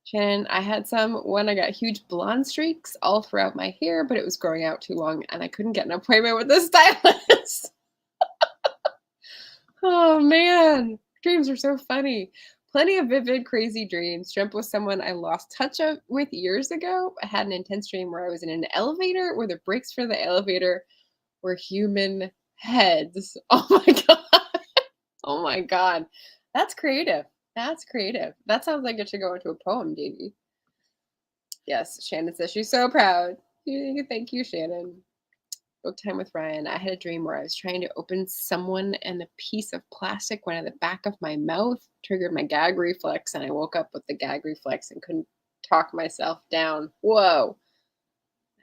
Shannon, I had some when I got huge blonde streaks all throughout my hair, but it was growing out too long, and I couldn't get an appointment with the stylist. Oh, man. Dreams are so funny. Plenty of vivid, crazy dreams. Dreamt with someone I lost touch with years ago. I had an intense dream where I was in an elevator where the brakes for the elevator were human heads. Oh my God. Oh my God. That's creative. That's creative. That sounds like it should go into a poem, Davey. Yes, Shannon says she's so proud. Thank you, Shannon. Book time with Ryan. I had a dream where I was trying to open someone and a piece of plastic went in the back of my mouth, triggered my gag reflex, and I woke up with the gag reflex and couldn't talk myself down. Whoa.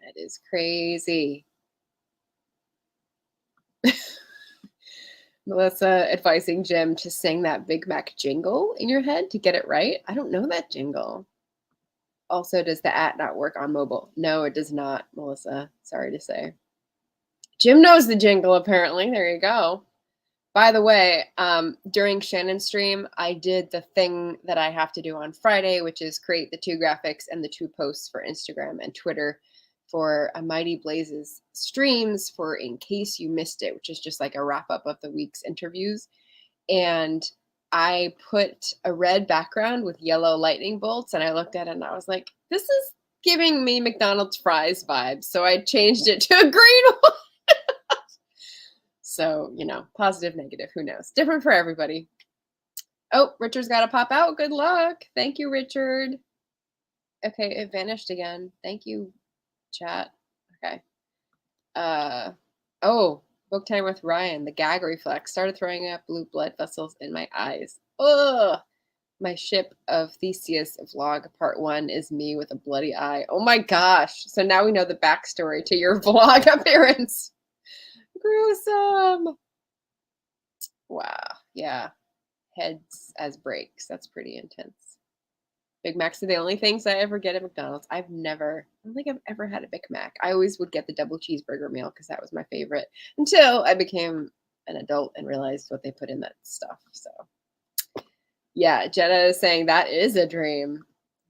That is crazy. Melissa advising Jim to sing that Big Mac jingle in your head to get it right. I don't know that jingle. Also, does the @ not work on mobile? No, it does not, Melissa. Sorry to say. Jim knows the jingle, apparently. There you go. By the way, during Shannon's stream, I did the thing that I have to do on Friday, which is create the 2 graphics and the 2 posts for Instagram and Twitter for A Mighty Blaze's streams for in case you missed it, which is just like a wrap up of the week's interviews. And I put a red background with yellow lightning bolts, and I looked at it and I was like, this is giving me McDonald's fries vibes. So I changed it to a green one. So, you know, positive, negative, who knows? Different for everybody. Oh, Richard's got to pop out. Good luck. Thank you, Richard. Okay, it vanished again. Thank you, chat. Okay. Oh, book time with Ryan. The gag reflex. Started throwing up blue blood vessels in my eyes. Ugh. My ship of Theseus vlog part 1 is me with a bloody eye. Oh my gosh. So now we know the backstory to your vlog appearance. Gruesome. Wow. Yeah. Heads as breaks. That's pretty intense. Big Macs are the only things I ever get at McDonald's. I don't think I've ever had a Big Mac. I always would get the double cheeseburger meal because that was my favorite until I became an adult and realized what they put in that stuff. So yeah, Jenna is saying that is a dream.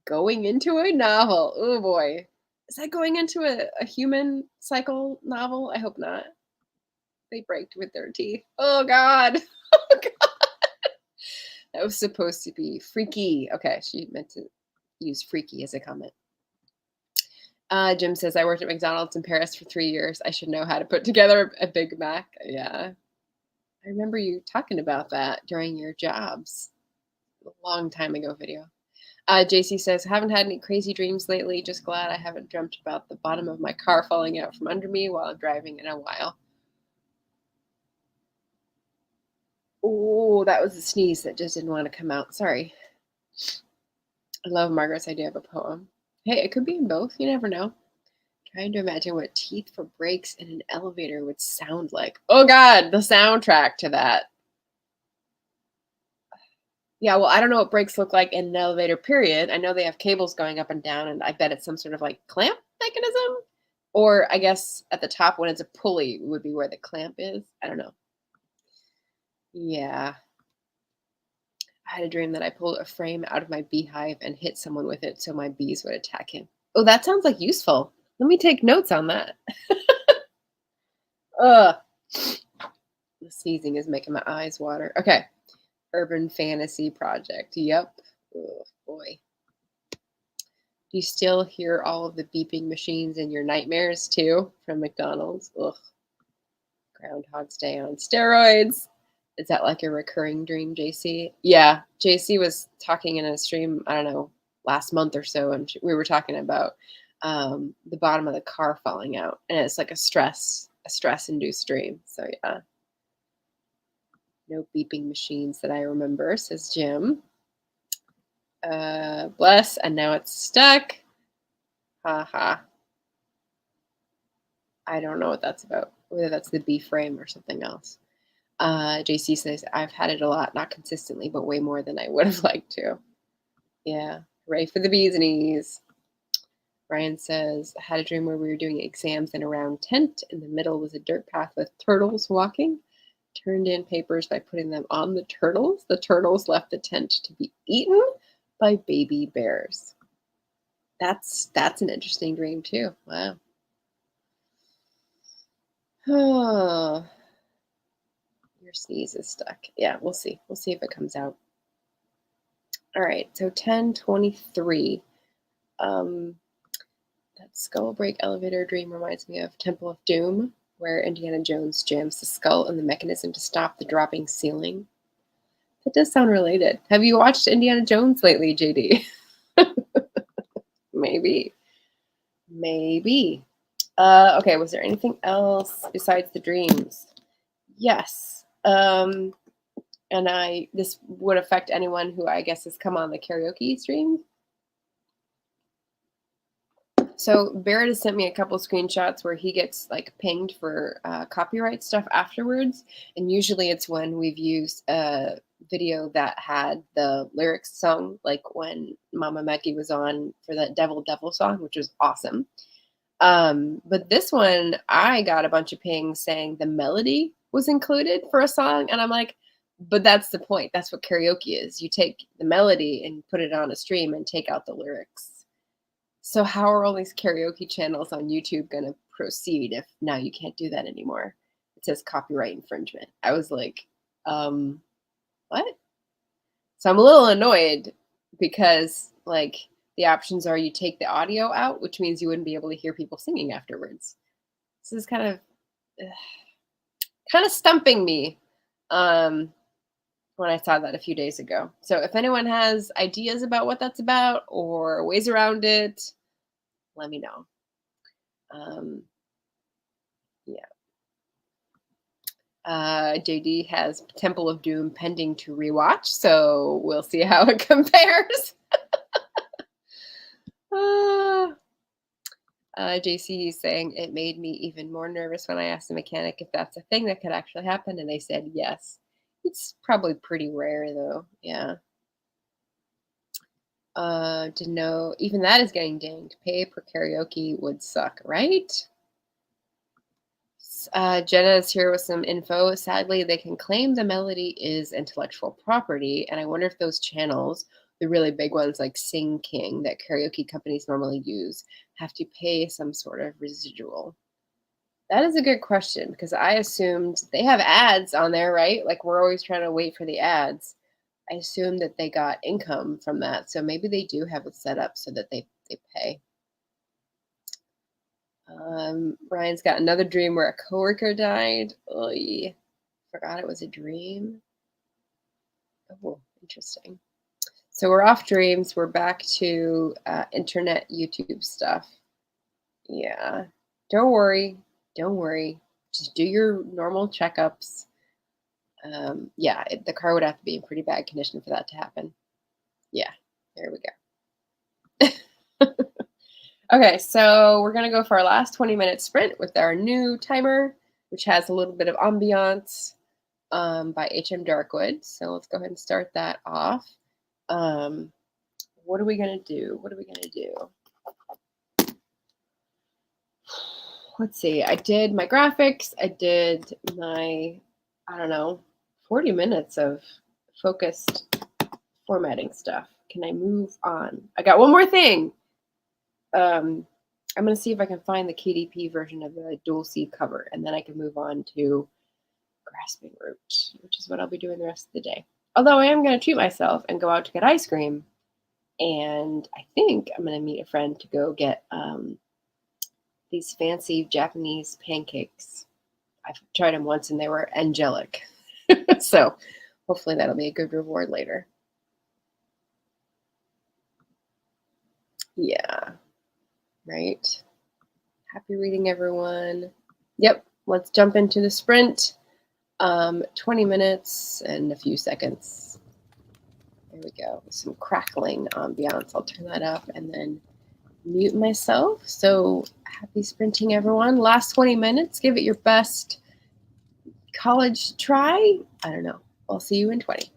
Going into a novel. Oh boy. Is that going into a human cycle novel? I hope not. They braked with their teeth. Oh God. Oh God. That was supposed to be freaky. Okay, she meant to use freaky as a comment. Jim says, I worked at McDonald's in Paris for 3 years. I should know how to put together a Big Mac. Yeah. I remember you talking about that during your jobs. A long time ago video. JC says, haven't had any crazy dreams lately. Just glad I haven't dreamt about the bottom of my car falling out from under me while I'm driving in a while. Oh, that was a sneeze that just didn't want to come out. Sorry. I love Margaret's idea of a poem. Hey, it could be in both. You never know. Trying to imagine what teeth for brakes in an elevator would sound like. Oh, God, the soundtrack to that. Yeah, well, I don't know what brakes look like in an elevator, period. I know they have cables going up and down, and I bet it's some sort of like clamp mechanism. Or I guess at the top when it's a pulley would be where the clamp is. I don't know. Yeah. I had a dream that I pulled a frame out of my beehive and hit someone with it so my bees would attack him. Oh, that sounds like useful. Let me take notes on that. Ugh. Sneezing is making my eyes water. Okay. Urban Fantasy Project. Yep. Oh, boy. Do you still hear all of the beeping machines in your nightmares too from McDonald's? Ugh. Groundhog's Day on steroids. Is that like a recurring dream, JC? Yeah. JC was talking in a stream, I don't know, last month or so, and we were talking about the bottom of the car falling out. And it's like a stress-induced dream. So yeah. No beeping machines that I remember, says Jim. Bless, and now it's stuck. Haha. I don't know what that's about. Whether that's the B frame or something else. JC says, I've had it a lot, not consistently, but way more than I would have liked to. Yeah. Hooray for the bees knees. Ryan says, I had a dream where we were doing exams in a round tent. In the middle was a dirt path with turtles walking. Turned in papers by putting them on the turtles. The turtles left the tent to be eaten by baby bears. That's an interesting dream too. Wow. Oh, your sneeze is stuck. Yeah, we'll see. We'll see if it comes out. All right, so 10:23. That skull break elevator dream reminds me of Temple of Doom, where Indiana Jones jams the skull in the mechanism to stop the dropping ceiling. That does sound related. Have you watched Indiana Jones lately, JD? Maybe. Okay, was there anything else besides the dreams? Yes. And this would affect anyone who I guess has come on the karaoke stream. So Barrett has sent me a couple screenshots where he gets like pinged for copyright stuff afterwards. And usually it's when we've used a video that had the lyrics sung, like when Mama Meki was on for that Devil Devil song, which was awesome. But this one, I got a bunch of pings saying the melody was included for a song. And I'm like, but that's the point. That's what karaoke is. You take the melody and put it on a stream and take out the lyrics. So how are all these karaoke channels on YouTube going to proceed if now you can't do that anymore? It says copyright infringement. I was like, what? So I'm a little annoyed because like the options are you take the audio out, which means you wouldn't be able to hear people singing afterwards. This is kind of stumping me when I saw that a few days ago. So if anyone has ideas about what that's about or ways around it, let me know. JD has Temple of Doom pending to rewatch, so we'll see how it compares. JC is saying it made me even more nervous when I asked the mechanic if that's a thing that could actually happen, and they said yes. It's probably pretty rare, though. Yeah. To know even that is getting dinged. Pay per karaoke would suck, right? Jenna is here with some info. Sadly, they can claim the melody is intellectual property, and I wonder if those channels, the really big ones like Sing King that karaoke companies normally use, have to pay some sort of residual. That is a good question because I assumed they have ads on there, right? Like we're always trying to wait for the ads. I assumed that they got income from that, so maybe they do have it set up so that they pay. Ryan's got another dream where a coworker died. Oy, forgot it was a dream. Oh, interesting. So we're off dreams. We're back to internet YouTube stuff. Yeah, don't worry. Just do your normal checkups. Yeah, the car would have to be in pretty bad condition for that to happen. Yeah, there we go. Okay, so we're going to go for our last 20-minute sprint with our new timer, which has a little bit of ambiance by H.M. Darkwood. So let's go ahead and start that off. What are we going to do? Let's see. I did my graphics. I did my, 40 minutes of focused formatting stuff. Can I move on? I got one more thing. I'm going to see if I can find the KDP version of the dual C cover, and then I can move on to grasping root, which is what I'll be doing the rest of the day. Although I am going to treat myself and go out to get ice cream. And I think I'm going to meet a friend to go get these fancy Japanese pancakes. I've tried them once and they were angelic. So hopefully that'll be a good reward later. Yeah, right. Happy reading, everyone. Yep, let's jump into the sprint. 20 minutes and a few seconds. There we go. Some crackling ambiance. I'll turn that up and then mute myself. So happy sprinting, everyone. Last 20 minutes. Give it your best college try. I don't know. I'll see you in 20.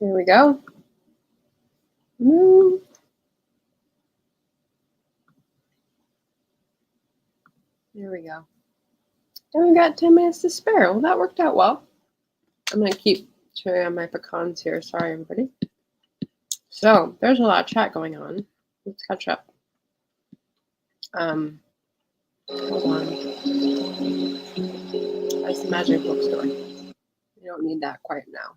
Here we go. Mm. There we go. And we've got 10 minutes to spare. Well, that worked out well. I'm going to keep chewing on my pecans here. Sorry, everybody. So, there's a lot of chat going on. Let's catch up. Hold on. That's the Magic Bookstore. You don't need that quite now.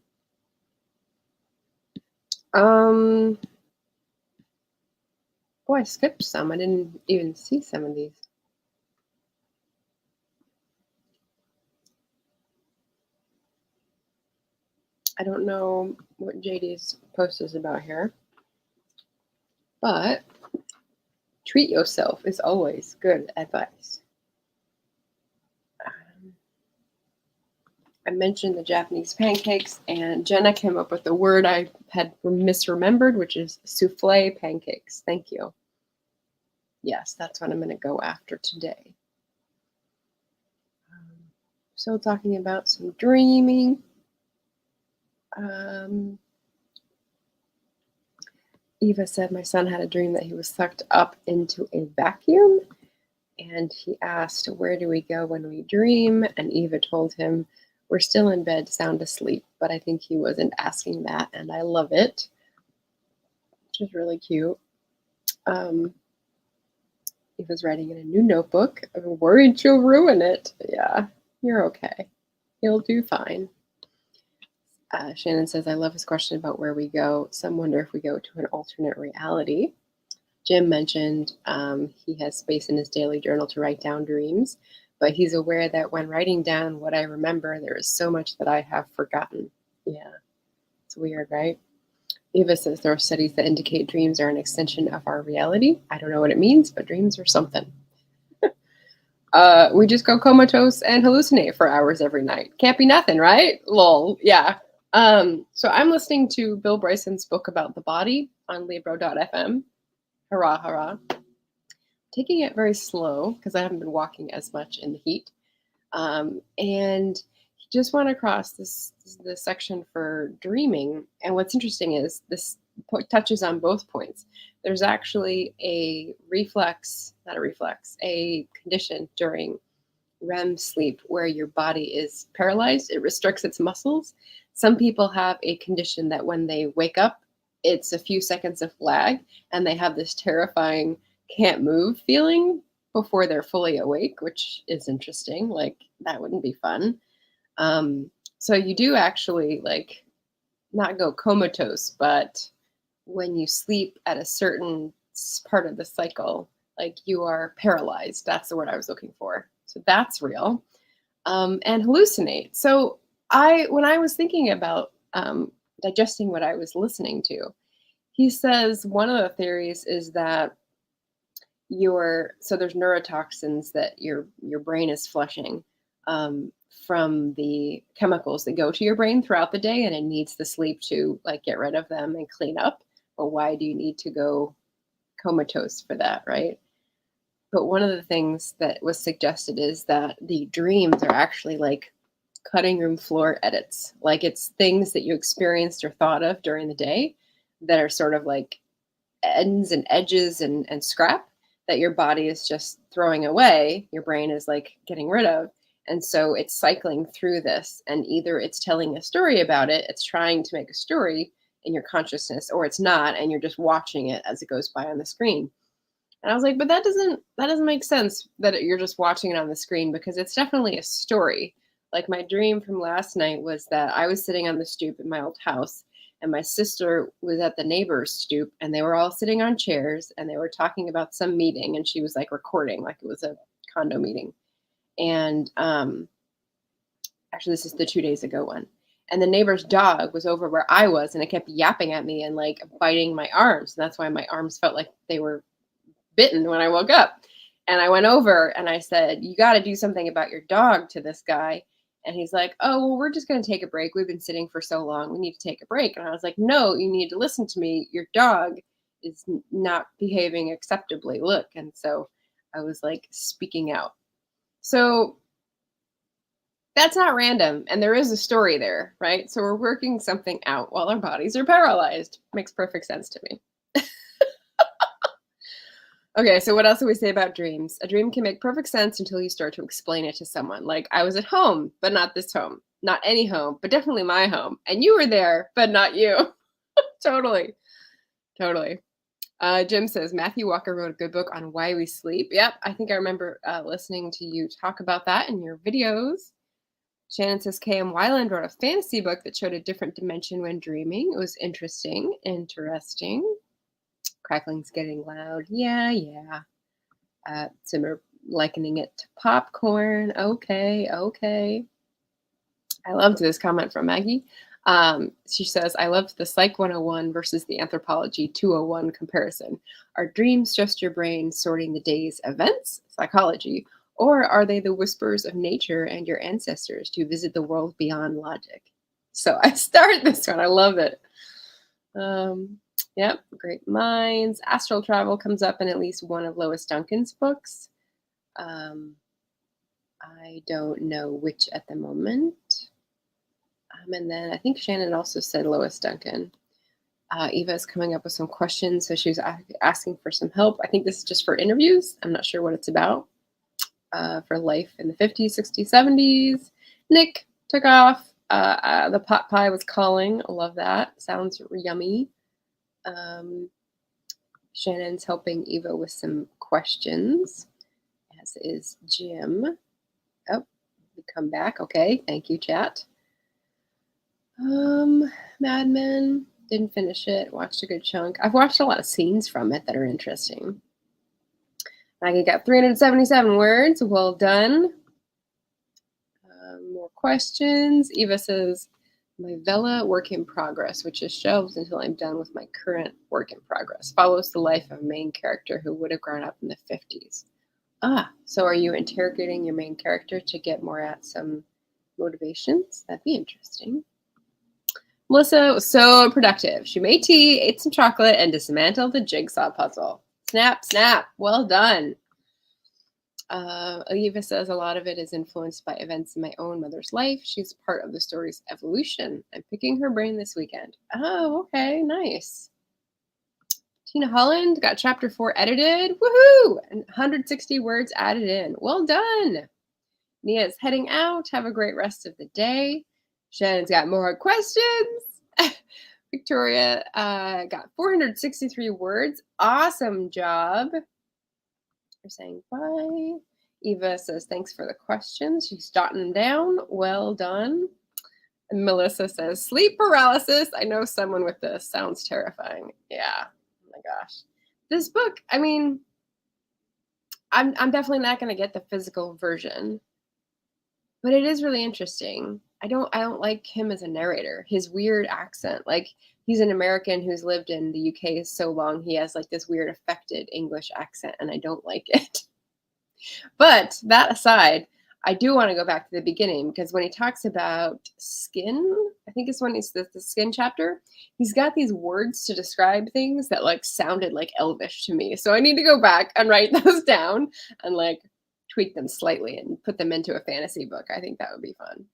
Oh, I skipped some. I didn't even see some of these. I don't know what JD's post is about here, but treat yourself is always good advice. I mentioned the Japanese pancakes, and Jenna came up with the word I had misremembered, which is souffle pancakes. Thank you. Yes, that's what I'm going to go after today. Still talking about some dreaming. Eva said my son had a dream that he was sucked up into a vacuum, and he asked, where do we go when we dream? And Eva told him, we're still in bed, sound asleep. But I think he wasn't asking that, and I love it, which is really cute. Eva's writing in a new notebook. I'm worried she'll ruin it. Yeah, you're okay. You'll do fine. Shannon says, I love his question about where we go. Some wonder if we go to an alternate reality. Jim mentioned he has space in his daily journal to write down dreams, but he's aware that when writing down what I remember, there is so much that I have forgotten. Yeah, it's weird, right? Eva says there are studies that indicate dreams are an extension of our reality. I don't know what it means, but dreams are something. We just go comatose and hallucinate for hours every night. Can't be nothing, right? Lol. Yeah. So I'm listening to Bill Bryson's book about the body on Libro.fm. Hurrah, hurrah. Taking it very slow because I haven't been walking as much in the heat. And just went across this section for dreaming. And what's interesting is this touches on both points. There's actually a condition during REM sleep where your body is paralyzed. It restricts its muscles. Some people have a condition that when they wake up, it's a few seconds of lag, and they have this terrifying can't move feeling before they're fully awake, which is interesting. Like, that wouldn't be fun. So you do actually like not go comatose, but when you sleep at a certain part of the cycle, like you are paralyzed. That's the word I was looking for. So that's real. And hallucinate. So when I was thinking about digesting what I was listening to, he says one of the theories is that there's neurotoxins that your brain is flushing from the chemicals that go to your brain throughout the day, and it needs the sleep to like get rid of them and clean up. But why do you need to go comatose for that, right? But one of the things that was suggested is that the dreams are actually like cutting room floor edits. Like, it's things that you experienced or thought of during the day that are sort of like ends and edges and scrap that your body is just throwing away. Your brain is like getting rid of. And so it's cycling through this, and either it's telling a story about it, it's trying to make a story in your consciousness, or it's not, and you're just watching it as it goes by on the screen. And I was like, but that doesn't make sense that you're just watching it on the screen, because it's definitely a story. Like, my dream from last night was that I was sitting on the stoop in my old house, and my sister was at the neighbor's stoop, and they were all sitting on chairs, and they were talking about some meeting, and she was like recording, like it was a condo meeting. And actually, this is the 2 days ago one. And the neighbor's dog was over where I was, and it kept yapping at me and like biting my arms. And that's why my arms felt like they were bitten when I woke up. And I went over and I said, you got to do something about your dog to this guy. And he's like, oh, well, we're just going to take a break. We've been sitting for so long. We need to take a break. And I was like, no, you need to listen to me. Your dog is not behaving acceptably. Look. And so I was like speaking out. So That's not random. And there is a story there, right? So we're working something out while our bodies are paralyzed. Makes perfect sense to me. Okay, so what else do we say about dreams? A dream can make perfect sense until you start to explain it to someone. Like, I was at home, but not this home. Not any home, but definitely my home. And you were there, but not you. Totally. Totally. Jim says Matthew Walker wrote a good book on why we sleep. Yep, I think I remember listening to you talk about that in your videos. Shannon says K.M. Weiland wrote a fantasy book that showed a different dimension when dreaming. It was interesting. Interesting. Crackling's getting loud. Yeah, yeah. Simmer likening it to popcorn. Okay, okay. I loved this comment from Maggie. She says, I loved the Psych 101 versus the Anthropology 201 comparison. Are dreams just your brain sorting the day's events, psychology, or are they the whispers of nature and your ancestors to visit the world beyond logic? So I start this one. I love it. Yep, Great Minds. Astral travel comes up in at least one of Lois Duncan's books. I don't know which at the moment. And then I think Shannon also said Lois Duncan. Eva is coming up with some questions, so she was asking for some help. I think this is just for interviews. I'm not sure what it's about. For life in the 50s, 60s, 70s. Nick took off. The pot pie was calling. I love that. Sounds yummy. Shannon's helping Eva with some questions, as is Jim. Oh, we come back. Okay, thank you, chat. Mad Men, didn't finish it. Watched a good chunk. I've watched a lot of scenes from it that are interesting. Maggie got 377 words. Well done. More questions. Eva says, my Vela work in progress, which is shelved until I'm done with my current work in progress, follows the life of a main character who would have grown up in the 50s. So are you interrogating your main character to get more at some motivations? That'd be interesting. Melissa was so productive. She made tea, ate some chocolate, and dismantled the jigsaw puzzle. Snap, snap. Well done. Eva says a lot of it is influenced by events in my own mother's life. She's part of the story's evolution. I'm picking her brain this weekend. Oh, okay. Nice. Tina Holland got chapter 4 edited. Woohoo! And 160 words added in. Well done. Nia's heading out. Have a great rest of the day. Shannon's got more questions. Victoria got 463 words. Awesome job. We're saying bye. Eva says thanks for the questions. She's jotting them down. Well done. And Melissa says sleep paralysis. I know someone with this. Sounds terrifying. Yeah. Oh my gosh. This book, I mean, I'm definitely not going to get the physical version, but it is really interesting. I don't like him as a narrator. His weird accent, like he's an American who's lived in the UK so long, he has like this weird affected English accent, and I don't like it. But that aside, I do want to go back to the beginning, because when he talks about skin, I think it's when he's the skin chapter, he's got these words to describe things that like sounded like Elvish to me. So I need to go back and write those down and like tweak them slightly and put them into a fantasy book. I think that would be fun.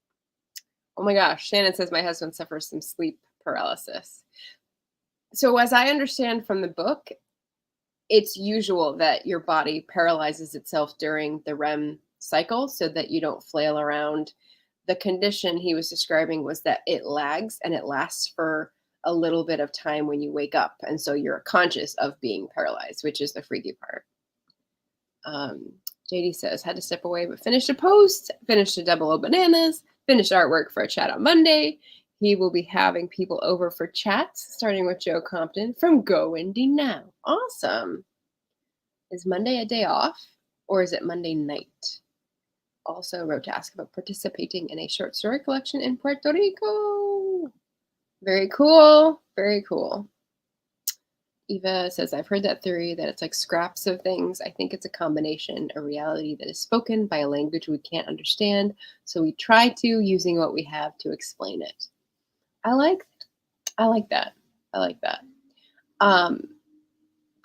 Oh my gosh, Shannon says my husband suffers from sleep paralysis. So as I understand from the book, it's usual that your body paralyzes itself during the REM cycle so that you don't flail around. The condition he was describing was that it lags and it lasts for a little bit of time when you wake up. And so you're conscious of being paralyzed, which is the freaky part. JD says, had to step away, but finished a post, finished a double O bananas, finished artwork for a chat on Monday. He will be having people over for chats, starting with Joe Compton from Go Indie Now. Awesome. Is Monday a day off, or is it Monday night? Also wrote to ask about participating in a short story collection in Puerto Rico. Very cool. Very cool. Eva says, I've heard that theory that it's like scraps of things. I think it's a combination, a reality that is spoken by a language we can't understand. So we try to, using what we have to explain it. I like that. I like that.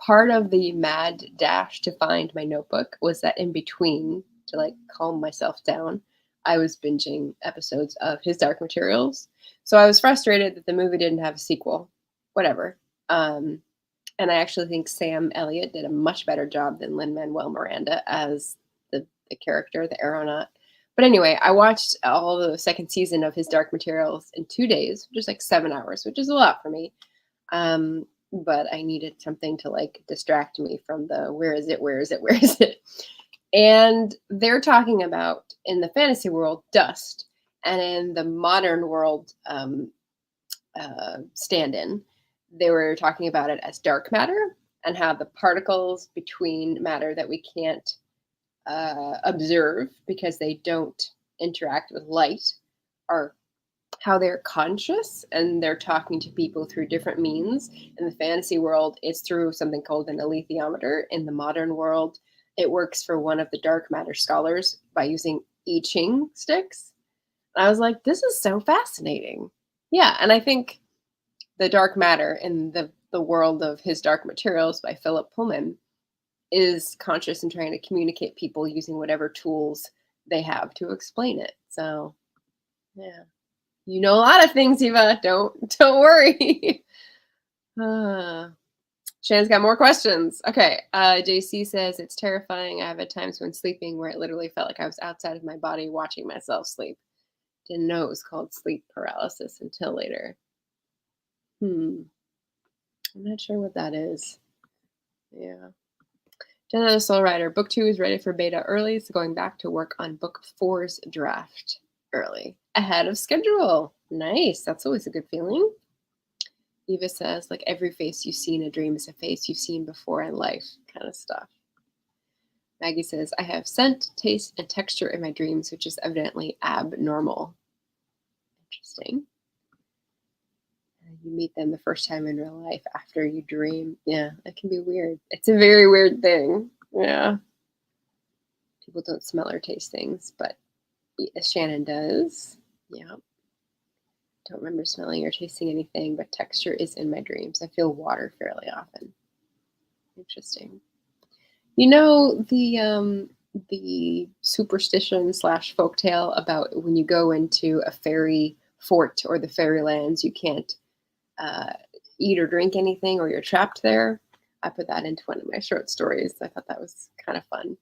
Part of the mad dash to find my notebook was that in between, to like calm myself down, I was binging episodes of His Dark Materials. So I was frustrated that the movie didn't have a sequel. Whatever. And I actually think Sam Elliott did a much better job than Lin-Manuel Miranda as the character, the aeronaut. But anyway, I watched all the second season of His Dark Materials in 2 days, just like 7 hours, which is a lot for me. But I needed something to like distract me from the where is it, where is it, where is it? And they're talking about in the fantasy world dust, and in the modern world stand-in, they were talking about it as dark matter and how the particles between matter that we can't observe because they don't interact with light are how they're conscious and they're talking to people through different means. In the fantasy world, it's through something called an alethiometer. In the modern world, it works for one of the dark matter scholars by using I Ching sticks. I was like, this is so fascinating. Yeah, and I think the dark matter in the world of His Dark Materials by Philip Pullman is conscious and trying to communicate people using whatever tools they have to explain it. So, yeah. You know a lot of things, Eva. Don't worry. Shannon's got more questions. Okay. JC says, it's terrifying. I have had times when sleeping where it literally felt like I was outside of my body watching myself sleep. Didn't know it was called sleep paralysis until later. I'm not sure what that is. Yeah. Jenna the Soul Rider. Book 2 is ready for beta early, so going back to work on book 4's draft early. Ahead of schedule. Nice. That's always a good feeling. Eva says, like every face you see in a dream is a face you've seen before in life, kind of stuff. Maggie says, I have scent, taste, and texture in my dreams, which is evidently abnormal. Interesting. You meet them the first time in real life after you dream. Yeah, it can be weird. It's a very weird thing. Yeah. People don't smell or taste things, but Shannon does. Yeah. Don't remember smelling or tasting anything, but texture is in my dreams. I feel water fairly often. Interesting. You know the superstition / folktale about when you go into a fairy fort or the fairylands, you can't eat or drink anything or you're trapped there. I put that into one of my short stories. I thought that was kind of fun.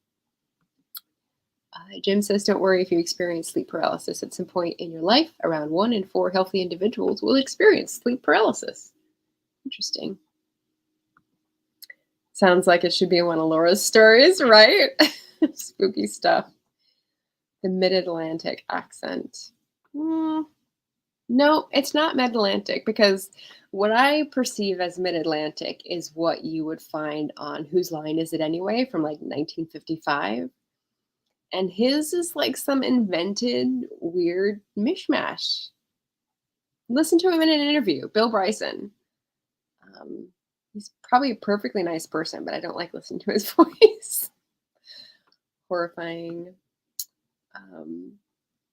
Jim says, don't worry if you experience sleep paralysis. At some point in your life, around 1 in 4 healthy individuals will experience sleep paralysis. Interesting. Sounds like it should be in one of Laura's stories, right? Spooky stuff. The Mid-Atlantic accent. No, it's not Mid-Atlantic because what I perceive as Mid-Atlantic is what you would find on Whose Line Is It Anyway from like 1955. And his is like some invented weird mishmash. Listen to him in an interview, Bill Bryson. He's probably a perfectly nice person, but I don't like listening to his voice. Horrifying.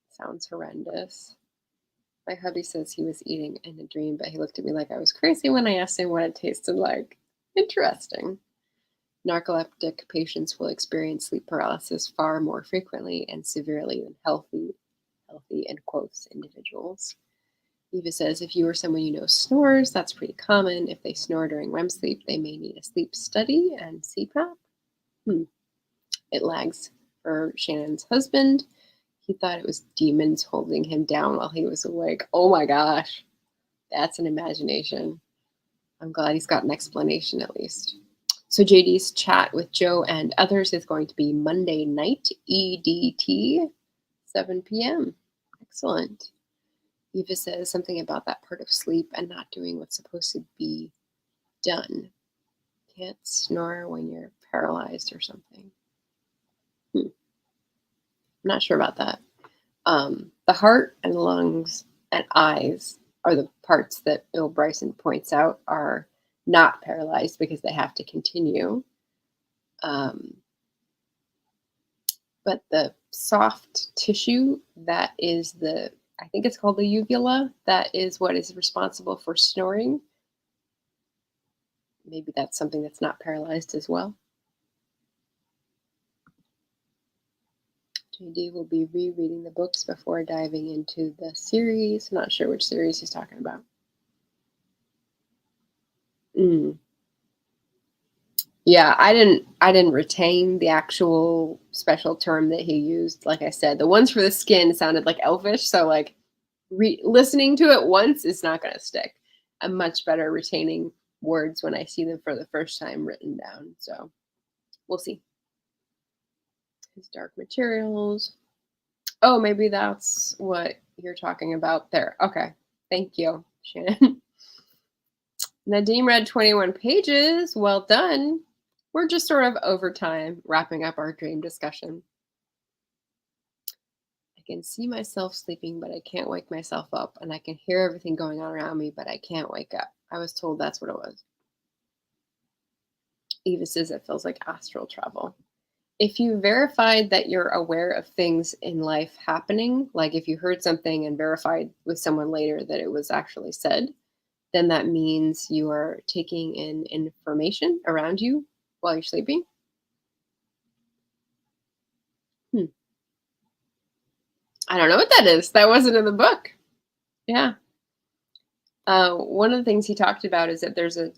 Sounds horrendous. My hubby says he was eating in a dream, but he looked at me like I was crazy when I asked him what it tasted like. Interesting. Narcoleptic patients will experience sleep paralysis far more frequently and severely than healthy in quotes individuals. Eva says, if you or someone you know snores, that's pretty common. If they snore during REM sleep, they may need a sleep study and CPAP. It lags for Shannon's husband. He thought it was demons holding him down while he was awake. Oh my gosh. That's an imagination. I'm glad he's got an explanation at least. So JD's chat with Joe and others is going to be Monday night, EDT, 7 p.m. Excellent. Eva says something about that part of sleep and not doing what's supposed to be done. Can't snore when you're paralyzed or something. I'm not sure about that. The heart and lungs and eyes are the parts that Bill Bryson points out are not paralyzed because they have to continue. But the soft tissue that is I think it's called the uvula, that is what is responsible for snoring. Maybe that's something that's not paralyzed as well. JD will be rereading the books before diving into the series. I'm not sure which series he's talking about. Yeah, I didn't retain the actual special term that he used. Like I said, the ones for the skin sounded like elvish, so like listening to it once is not going to stick. I'm much better retaining words when I see them for the first time written down. So we'll see. His dark materials. Oh, maybe that's what you're talking about there. Okay. Thank you, Shannon. Nadim read 21 pages. Well done. We're just sort of over time wrapping up our dream discussion. I can see myself sleeping, but I can't wake myself up. And I can hear everything going on around me, but I can't wake up. I was told that's what it was. Eva says it feels like astral travel. If you verified that you're aware of things in life happening, like if you heard something and verified with someone later that it was actually said, then that means you are taking in information around you while you're sleeping. I don't know what that is. That wasn't in the book. Yeah. One of the things he talked about is that there's a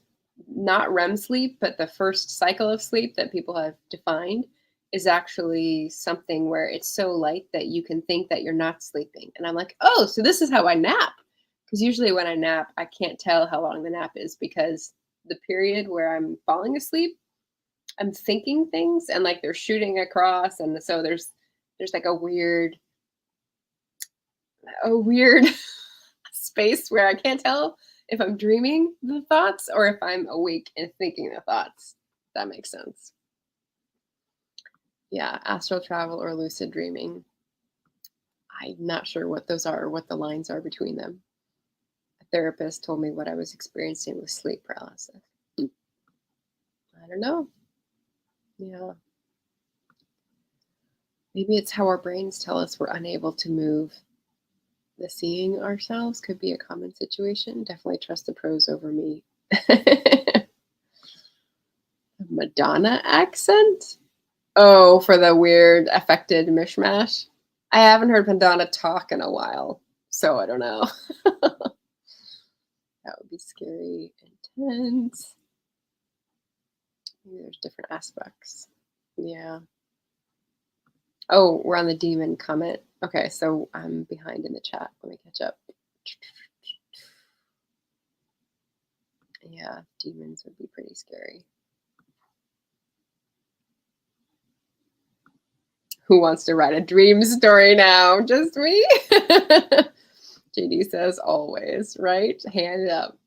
not REM sleep, but the first cycle of sleep that people have defined is actually something where it's so light that you can think that you're not sleeping. And I'm like, oh, so this is how I nap. Because usually when I nap, I can't tell how long the nap is because the period where I'm falling asleep, I'm thinking things and like they're shooting across. And so there's like a weird space where I can't tell if I'm dreaming the thoughts or if I'm awake and thinking the thoughts. That makes sense. Yeah, astral travel or lucid dreaming. I'm not sure what those are or what the lines are between them. A therapist told me what I was experiencing was sleep paralysis. I don't know. Yeah. Maybe it's how our brains tell us we're unable to move. The seeing ourselves could be a common situation. Definitely trust the pros over me. Madonna accent? Oh, for the weird affected mishmash. I haven't heard Madonna talk in a while, so I don't know. That would be scary, intense. Maybe there's different aspects. Yeah. Oh, we're on the demon comment. Okay, so I'm behind in the chat. Let me catch up. Yeah, demons would be pretty scary. Who wants to write a dream story now? Just me? JD says always, right? Hand up.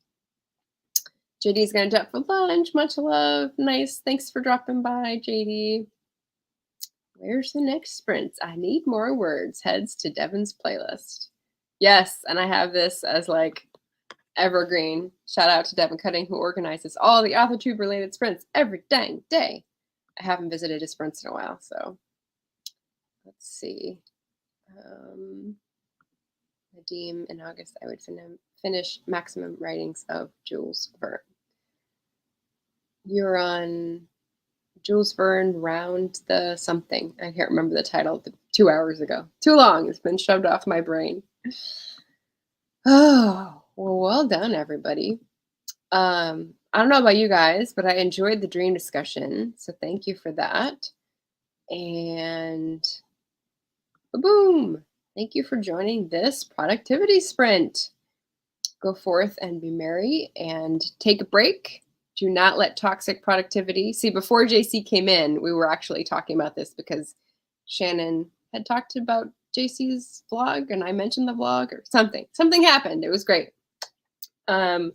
JD's going to duck for lunch. Much love. Nice. Thanks for dropping by, JD. Where's the next sprint? I need more words. Heads to Devin's playlist. Yes, and I have this as like evergreen. Shout out to Devin Cutting, who organizes all the AuthorTube related sprints every dang day. I haven't visited his sprints in a while, so let's see. Nadim, in August, I would finish maximum writings of Jules Verne. You're on Jules Verne round the something. I can't remember the title 2 hours ago. Too long. It's been shoved off my brain. Oh, well done, everybody. I don't know about you guys, but I enjoyed the dream discussion. So thank you for that. And boom. Thank you for joining this productivity sprint. Go forth and be merry and take a break. Do not let toxic productivity. See, before JC came in, we were actually talking about this because Shannon had talked about JC's vlog and I mentioned the vlog or something. Something happened. It was great. I'm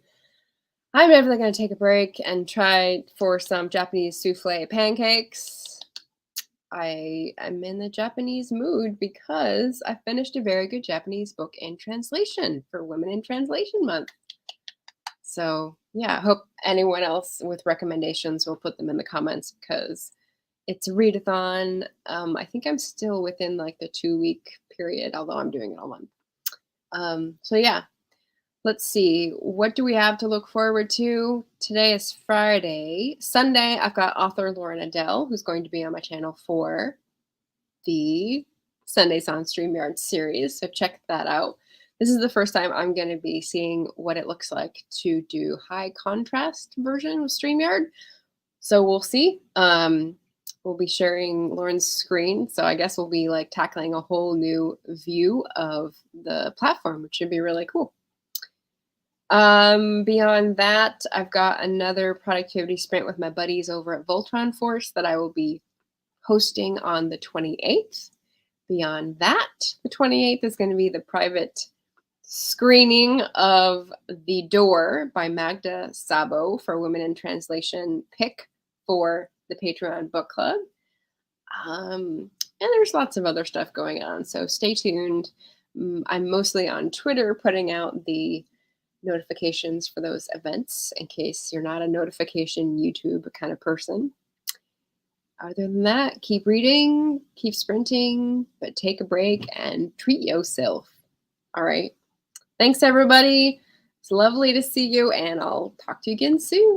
definitely going to take a break and try for some Japanese souffle pancakes. I am in the Japanese mood because I finished a very good Japanese book in translation for Women in Translation Month. So yeah, I hope anyone else with recommendations will put them in the comments because it's a readathon. I think I'm still within like the 2-week period, although I'm doing it all month. So yeah, let's see. What do we have to look forward to? Today is Friday. Sunday, I've got author Lauren Adele, who's going to be on my channel for the Sundays on StreamYard series, so check that out. This is the first time I'm going to be seeing what it looks like to do high contrast version of StreamYard. So we'll see. We'll be sharing Lauren's screen. So I guess we'll be like tackling a whole new view of the platform, which should be really cool. Beyond that, I've got another productivity sprint with my buddies over at Voltron Force that I will be hosting on the 28th. Beyond that, the 28th is going to be the private screening of The Door by Magda Sabo for Women in Translation pick for the Patreon book club. And there's lots of other stuff going on, so stay tuned. I'm mostly on Twitter putting out the notifications for those events in case you're not a notification YouTube kind of person. Other than that, keep reading, keep sprinting, but take a break and treat yourself. All right. Thanks, everybody. It's lovely to see you, and I'll talk to you again soon.